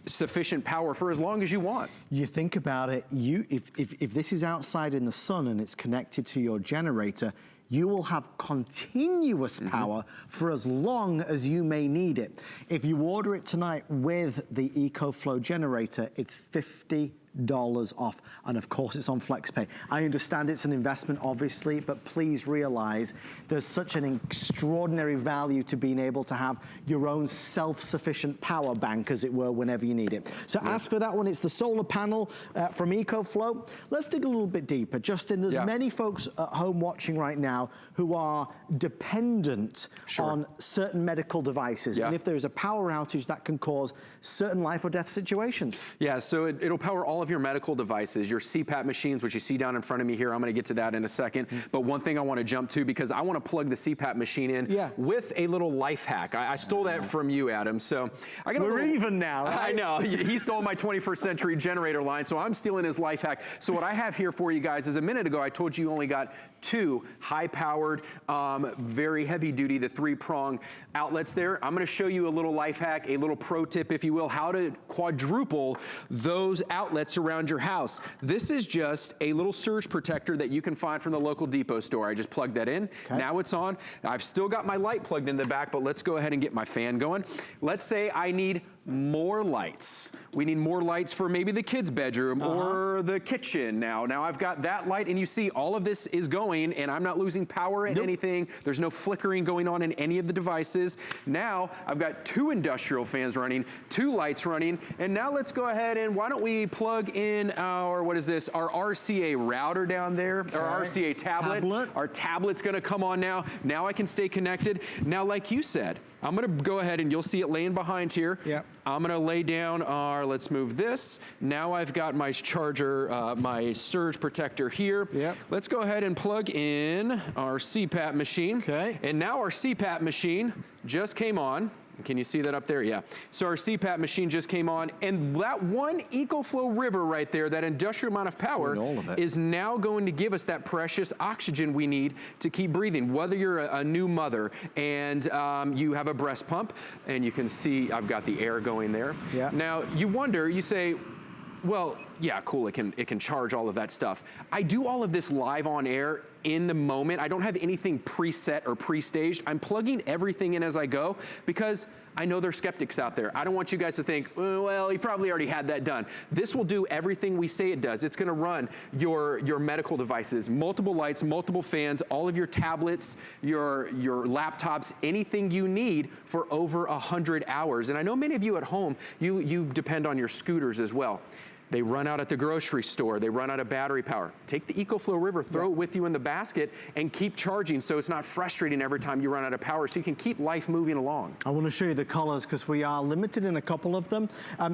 sufficient power for as long as you want. You think about it, if this is outside in the sun and it's connected to your generator, you will have continuous power for as long as you may need it. If you order it tonight with the EcoFlow generator, it's $50 off, and of course it's on FlexPay. I understand it's an investment, obviously, but please realize there's such an extraordinary value to being able to have your own self-sufficient power bank, as it were, whenever you need it. So as for that one, it's the solar panel from EcoFlow. Let's dig a little bit deeper. Justin, there's many folks at home watching right now who are dependent on certain medical devices, and if there's a power outage, that can cause certain life or death situations. Yeah, so it'll power all of your medical devices, your CPAP machines, which you see down in front of me here. I'm gonna get to that in a second. But one thing I wanna jump to, because I wanna plug the CPAP machine in with a little life hack. I stole that from you, Adam. So I got We're even now, right? I know, he stole my 21st century generator line, so I'm stealing his life hack. So what I have here for you guys is, a minute ago, I told you only got 2 high-powered, very heavy-duty, the 3-prong outlets there. I'm gonna show you a little life hack, a little pro tip, if you will, how to quadruple those outlets around your house. This is just a little surge protector that you can find from the local depot store. I just plugged that in. Now it's on. I've still got my light plugged in the back, but let's go ahead and get my fan going. Let's say I need more lights. We need more lights for maybe the kids' bedroom or the kitchen now. Now I've got that light, and you see all of this is going, and I'm not losing power in anything. There's no flickering going on in any of the devices. Now I've got 2 industrial fans running, 2 lights running, and now let's go ahead and why don't we plug in our, what is this, our RCA router down there, our RCA tablet. Our tablet's gonna come on now. Now I can stay connected. Now, like you said, I'm gonna go ahead and you'll see it laying behind here. I'm gonna lay down our, let's move this. Now I've got my charger, my surge protector here. Let's go ahead and plug in our CPAP machine. And now our CPAP machine just came on. Can you see that up there? Yeah. So our CPAP machine just came on, and that one EcoFlow river right there, that industrial amount of power, is now going to give us that precious oxygen we need to keep breathing. Whether you're a new mother and you have a breast pump, and you can see I've got the air going there. Now you wonder, you say, well, yeah, cool, it can charge all of that stuff. I do all of this live on air in the moment. I don't have anything preset or pre-staged. I'm plugging everything in as I go because I know there's skeptics out there. I don't want you guys to think, well, he probably already had that done. This will do everything we say it does. It's gonna run your medical devices, multiple lights, multiple fans, all of your tablets, your laptops, anything you need for over 100 hours. And I know many of you at home, you depend on your scooters as well. They run out at the grocery store. They run out of battery power. Take the EcoFlow River, throw it with you in the basket, and keep charging so it's not frustrating every time you run out of power, so you can keep life moving along. I want to show you the colors because we are limited in a couple of them.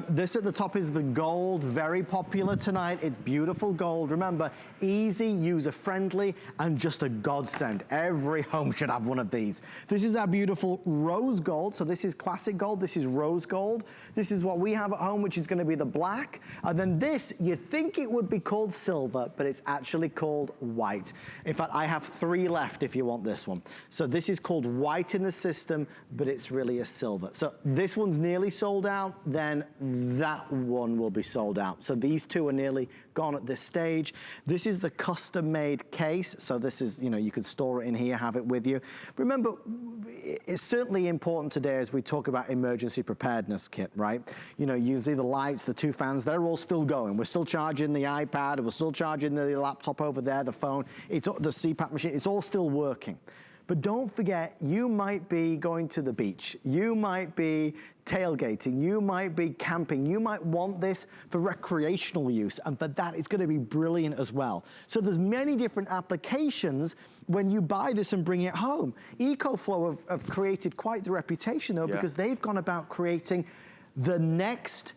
This at the top is the gold, very popular tonight. It's beautiful gold. Remember, easy, user-friendly, and just a godsend. Every home should have one of these. This is our beautiful rose gold. So this is classic gold. This is rose gold. This is what we have at home, which is going to be the black. And then this, you'd think it would be called silver, but it's actually called white. In fact, I have 3 left if you want this one. So this is called white in the system, but it's really a silver. So this one's nearly sold out, then that one will be sold out. So these 2 are nearly gone at this stage. This is the custom-made case. So this is, you know, you could store it in here, have it with you. Remember, it's certainly important today as we talk about emergency preparedness kit, right? You know, you see the lights, the 2 fans, they're all still going. We're still charging the iPad, we're still charging the laptop over there, the phone, it's the CPAP machine, it's all still working. But don't forget, you might be going to the beach, you might be tailgating, you might be camping, you might want this for recreational use, and for that it's going to be brilliant as well. So there's many different applications when you buy this and bring it home. EcoFlow have created quite the reputation though, because they've gone about creating the next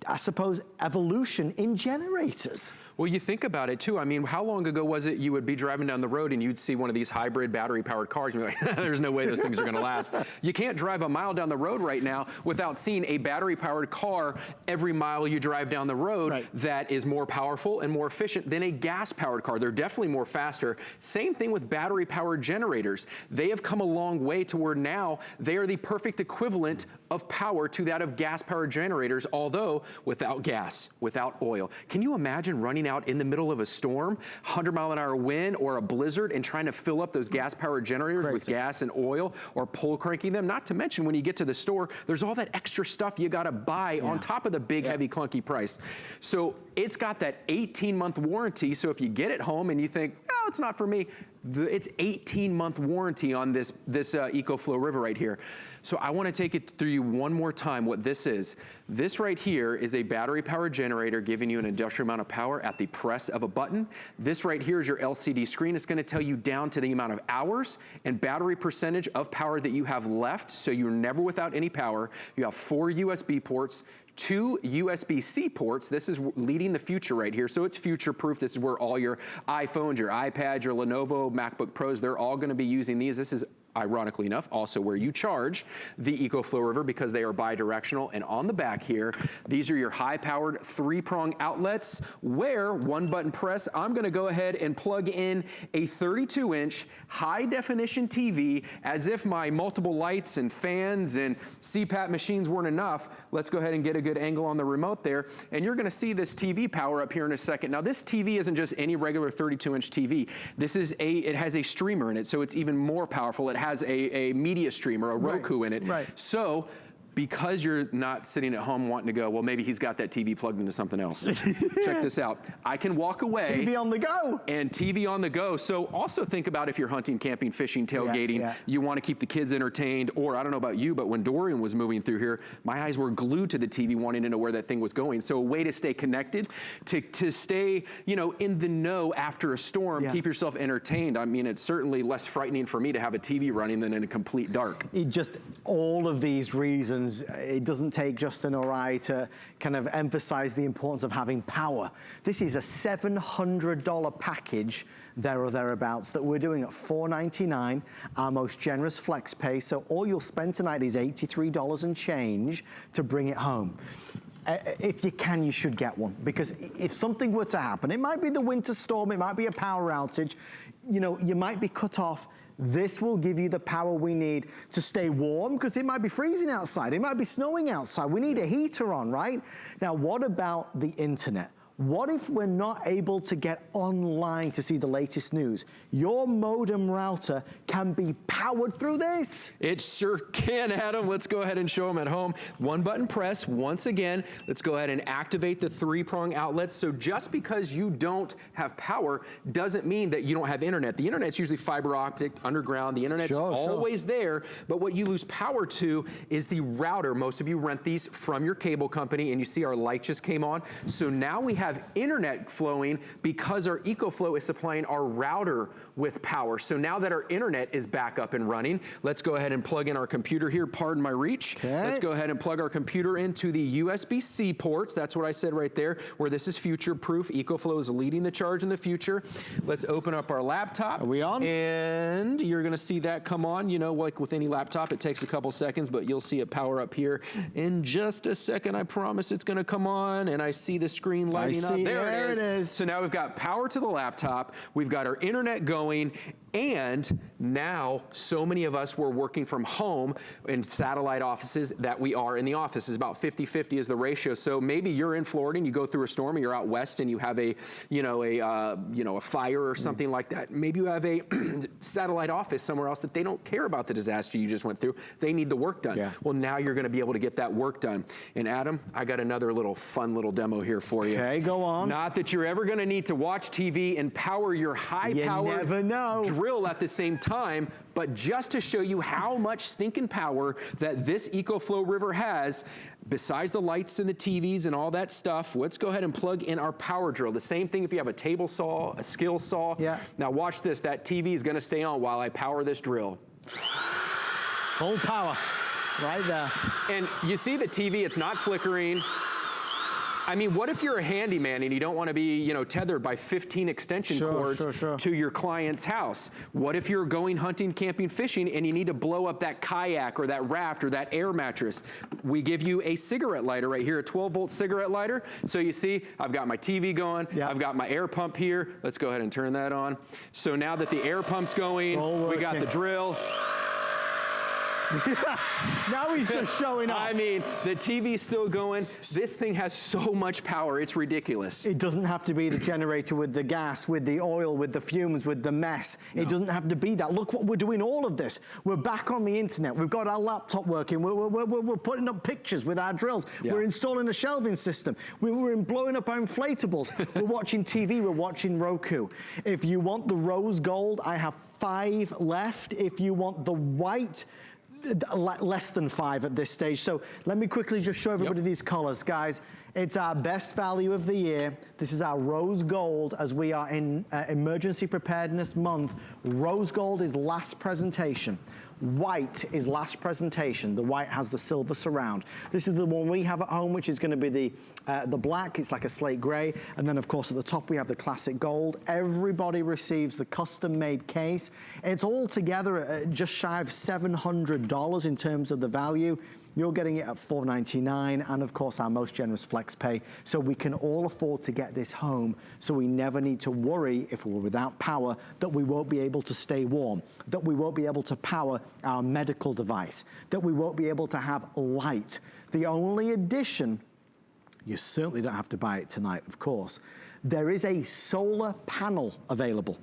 I suppose, evolution in generators. Well, you think about it too. I mean, how long ago was it you would be driving down the road and you'd see one of these hybrid battery-powered cars and you're like, there's no way those things are gonna last. You can't drive a mile down the road right now without seeing a battery-powered car every mile you drive down the road that is more powerful and more efficient than a gas-powered car. They're definitely more faster. Same thing with battery-powered generators. They have come a long way to where now they are the perfect equivalent of power to that of gas-powered generators, although without gas, without oil. Can you imagine running out in the middle of a storm, 100-mile-an-hour wind or a blizzard, and trying to fill up those gas-powered generators with gas and oil, or pull cranking them? Not to mention, when you get to the store, there's all that extra stuff you gotta buy on top of the big, heavy, clunky price. So it's got that 18-month warranty, so if you get it home and you think, oh, it's not for me, it's 18-month warranty on this EcoFlow River right here. So I want to take it through you one more time what this is. This right here is a battery-powered generator giving you an industrial amount of power at the press of a button. This right here is your LCD screen. It's going to tell you down to the amount of hours and battery percentage of power that you have left, so you're never without any power. You have 4 USB ports, 2 USB-C ports. This is leading the future right here, so it's future-proof. This is where all your iPhones, your iPads, your Lenovo, MacBook Pros, they're all gonna be using these. This is, ironically enough, also where you charge the EcoFlow River, because they are bi-directional. And on the back here, these are your high-powered 3-prong outlets where, one button press, I'm gonna go ahead and plug in a 32-inch high-definition TV. As if my multiple lights and fans and CPAP machines weren't enough, let's go ahead and get a good angle on the remote there. And you're gonna see this TV power up here in a second. Now, this TV isn't just any regular 32-inch TV. This is it has a streamer in it, so it's even more powerful. It has a media streamer, a Roku in it. So, because you're not sitting at home wanting to go, well, maybe he's got that TV plugged into something else. Check this out. I can walk away. TV on the go. And TV on the go. So also think about if you're hunting, camping, fishing, tailgating, you want to keep the kids entertained, or I don't know about you, but when Dorian was moving through here, my eyes were glued to the TV wanting to know where that thing was going. So a way to stay connected, to stay, you know, in the know after a storm, keep yourself entertained. I mean, it's certainly less frightening for me to have a TV running than in a complete dark. All of these reasons, it doesn't take Justin or I to kind of emphasize the importance of having power. This is a $700 package, there or thereabouts, that we're doing at $499, our most generous flex pay. So all you'll spend tonight is $83 and change to bring it home. If you can, you should get one, because if something were to happen, it might be the winter storm, it might be a power outage, you know, you might be cut off. This will give you the power we need to stay warm, because it might be freezing outside, it might be snowing outside. We need a heater on, right? Now, what about the internet? What if we're not able to get online to see the latest news? Your modem router can be powered through this. It sure can, Adam. Let's go ahead and show them at home. One button press, once again, let's go ahead and activate the 3-prong outlets. So just because you don't have power doesn't mean that you don't have internet. The internet's usually fiber optic, underground. The internet's always there, but what you lose power to is the router. Most of you rent these from your cable company, and you see our light just came on. So now we have internet flowing because our EcoFlow is supplying our router with power. So now that our internet is back up and running, let's go ahead and plug in our computer here. Pardon my reach. Let's go ahead and plug our computer into the USB-C ports. That's what I said right there, where this is future-proof. EcoFlow is leading the charge in the future. Let's open up our laptop. Are we on? And you're gonna see that come on. You know, like with any laptop, it takes a couple seconds, but you'll see it power up here in just a second. I promise it's gonna come on, and I see the screen lighting up. There it is. So now we've got power to the laptop, we've got our internet going, and now so many of us were working from home in satellite offices that we are in the office. Is about 50-50 is the ratio. So maybe you're in Florida and you go through a storm, and you're out west and you have a fire or something like that. Maybe you have a satellite office somewhere else that they don't care about the disaster you just went through. They need the work done. Well, now you're going to be able to get that work done. And Adam, I got another fun little demo here for you. Okay, go on. Not that you're ever going to need to watch TV and power your high-powered drill at the same time, but just to show you how much stinking power that this EcoFlow River has, besides the lights and the TVs and all that stuff, let's go ahead and plug in our power drill. The same thing if you have a table saw, a skill saw. Now watch this, that TV is going to stay on while I power this drill. Full power, right there. And you see the TV, it's not flickering. I mean, what if you're a handyman and you don't want to be, you know, tethered by 15 extension cords to your client's house? What if you're going hunting, camping, fishing, and you need to blow up that kayak or that raft or that air mattress? We give you a cigarette lighter right here, a 12-volt cigarette lighter. So you see, I've got my TV going, I've got my air pump here. Let's go ahead and turn that on. So now that the air pump's going, we got the drill. Now he's just showing off. I mean, the TV's still going. This thing has so much power, it's ridiculous. It doesn't have to be the generator with the gas, with the oil, with the fumes, with the mess. No. It doesn't have to be that. Look what we're doing, all of this. We're back on the internet. We've got our laptop working. We're putting up pictures with our drills. Yeah. We're installing a shelving system. We're blowing up our inflatables. We're watching TV. We're watching Roku. If you want the rose gold, I have 5 left. If you want the white, less than 5 at this stage. So let me quickly just show everybody these colors, guys. It's our best value of the year. This is our rose gold as we are in emergency preparedness month. Rose gold is last presentation. White is last presentation. The white has the silver surround. This is the one we have at home, which is going to be the black. It's like a slate gray. And then, of course, at the top, we have the classic gold. Everybody receives the custom-made case. It's all together at just shy of $700 in terms of the value. You're getting it at $499, and of course our most generous flex pay, so we can all afford to get this home, so we never need to worry if we're without power that we won't be able to stay warm, that we won't be able to power our medical device, that we won't be able to have light. The only addition, you certainly don't have to buy it tonight, of course, there is a solar panel available.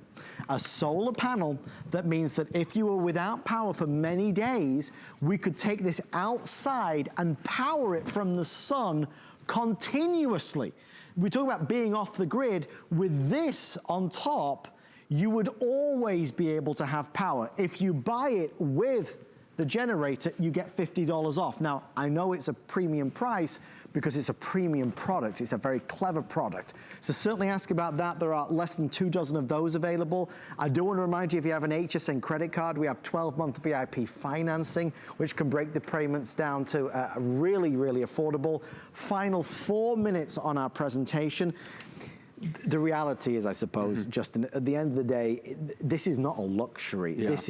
A solar panel that means that if you were without power for many days, we could take this outside and power it from the sun continuously. We talk about being off the grid. With this on top, you would always be able to have power. If you buy it with the generator, you get $50 off. Now, I know it's a premium price because it's a premium product. It's a very clever product. So certainly ask about that. There are less than 2 dozen of those available. I do want to remind you, if you have an Hsn credit card, we have 12-month VIP financing, which can break the payments down to really, really affordable. Final 4 minutes on our presentation. The reality is, I suppose, Justin, at the end of the day, this is not a luxury. Yeah. This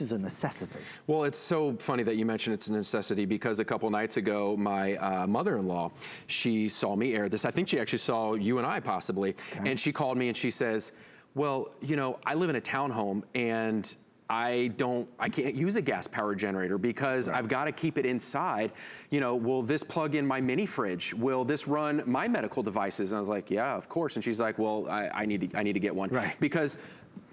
is a necessity. Well, it's so funny that you mentioned it's a necessity, because a couple nights ago, my mother-in-law, she saw me air this. I think she actually saw you and I possibly. Okay. And she called me and she says, well, you know, I live in a townhome and I can't use a gas powered generator because I've got to keep it inside. You know, will this plug in my mini fridge? Will this run my medical devices? And I was like, yeah, of course. And she's like, well, I need to get one. Right. Because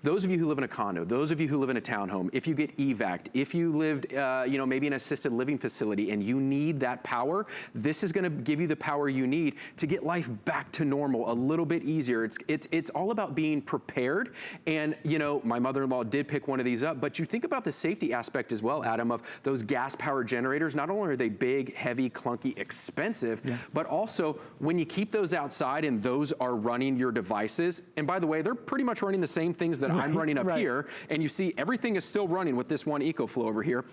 those of you who live in a condo, those of you who live in a townhome, if you get evac'd, if you lived, you know, maybe in an assisted living facility and you need that power, this is going to give you the power you need to get life back to normal a little bit easier. It's all about being prepared. And, you know, my mother-in-law did pick one of these up, but you think about the safety aspect as well, Adam, of those gas-powered generators. Not only are they big, heavy, clunky, expensive, but also when you keep those outside and those are running your devices, and by the way, they're pretty much running the same things that I'm running up here, and you see everything is still running with this one EcoFlow over here.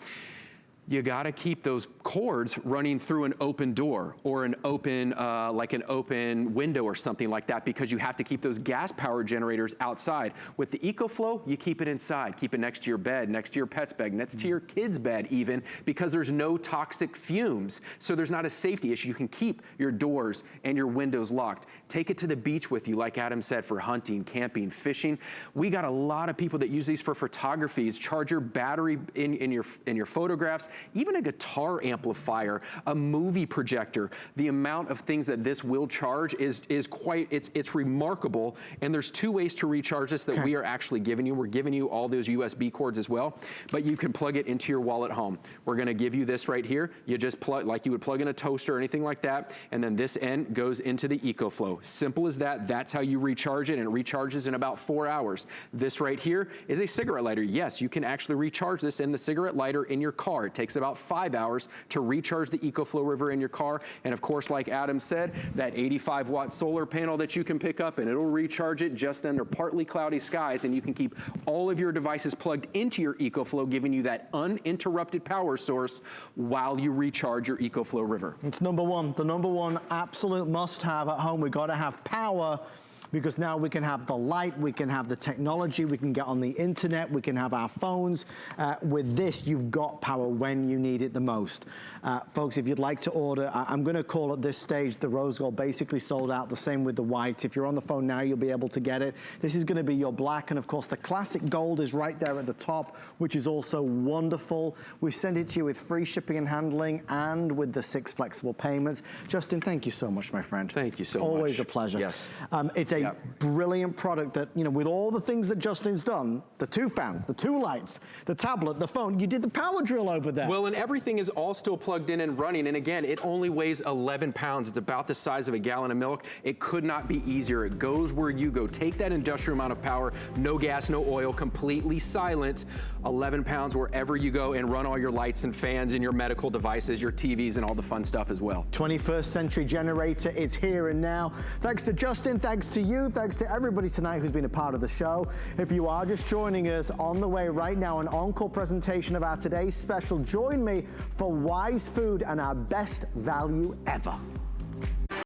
You gotta keep those cords running through an open door or an open, like an open window or something like that, because you have to keep those gas powered generators outside. With the EcoFlow, you keep it inside. Keep it next to your bed, next to your pet's bed, next to your kid's bed even, because there's no toxic fumes. So there's not a safety issue. You can keep your doors and your windows locked. Take it to the beach with you, like Adam said, for hunting, camping, fishing. We got a lot of people that use these for photographies. Charge your battery in your photographs. Even a guitar amplifier, a movie projector. The amount of things that this will charge is quite, it's remarkable. And there's 2 ways to recharge this that we are actually giving you. We're giving you all those USB cords as well, but you can plug it into your wall at home. We're gonna give you this right here. You just plug, like you would plug in a toaster or anything like that, and then this end goes into the EcoFlow. Simple as that. That's how you recharge it, and it recharges in about 4 hours. This right here is a cigarette lighter. Yes, you can actually recharge this in the cigarette lighter in your car. It takes takes about 5 hours to recharge the EcoFlow River in your car. And of course, like Adam said, that 85-watt solar panel that you can pick up, and it'll recharge it just under partly cloudy skies, and you can keep all of your devices plugged into your EcoFlow, giving you that uninterrupted power source while you recharge your EcoFlow River. It's number one, the number one absolute must-have at home. We've got to have power, because now we can have the light, we can have the technology, we can get on the internet, we can have our phones. With this, you've got power when you need it the most. Folks, if you'd like to order, I'm gonna call at this stage the rose gold basically sold out, the same with the white. If you're on the phone now, you'll be able to get it. This is gonna be your black, and of course the classic gold is right there at the top, which is also wonderful. We send it to you with free shipping and handling and with the 6 flexible payments. Justin, thank you so much, my friend. Thank you so much. Always a pleasure. Yes. It's a brilliant product that, you know, with all the things that Justin's done, the 2 fans, the 2 lights, the tablet, the phone, you did the power drill over there. Well, and everything is all still plugged in and running. And again, it only weighs 11 pounds. It's about the size of a gallon of milk. It could not be easier. It goes where you go. Take that industrial amount of power, no gas, no oil, completely silent, 11 pounds wherever you go, and run all your lights and fans and your medical devices, your TVs, and all the fun stuff as well. 21st century generator, it's here and now. Thanks to Justin, thanks to you, thanks to everybody tonight who's been a part of the show. If you are just joining us, on the way right now, an encore presentation of our today's special. Join me for Wise Food and our best value ever.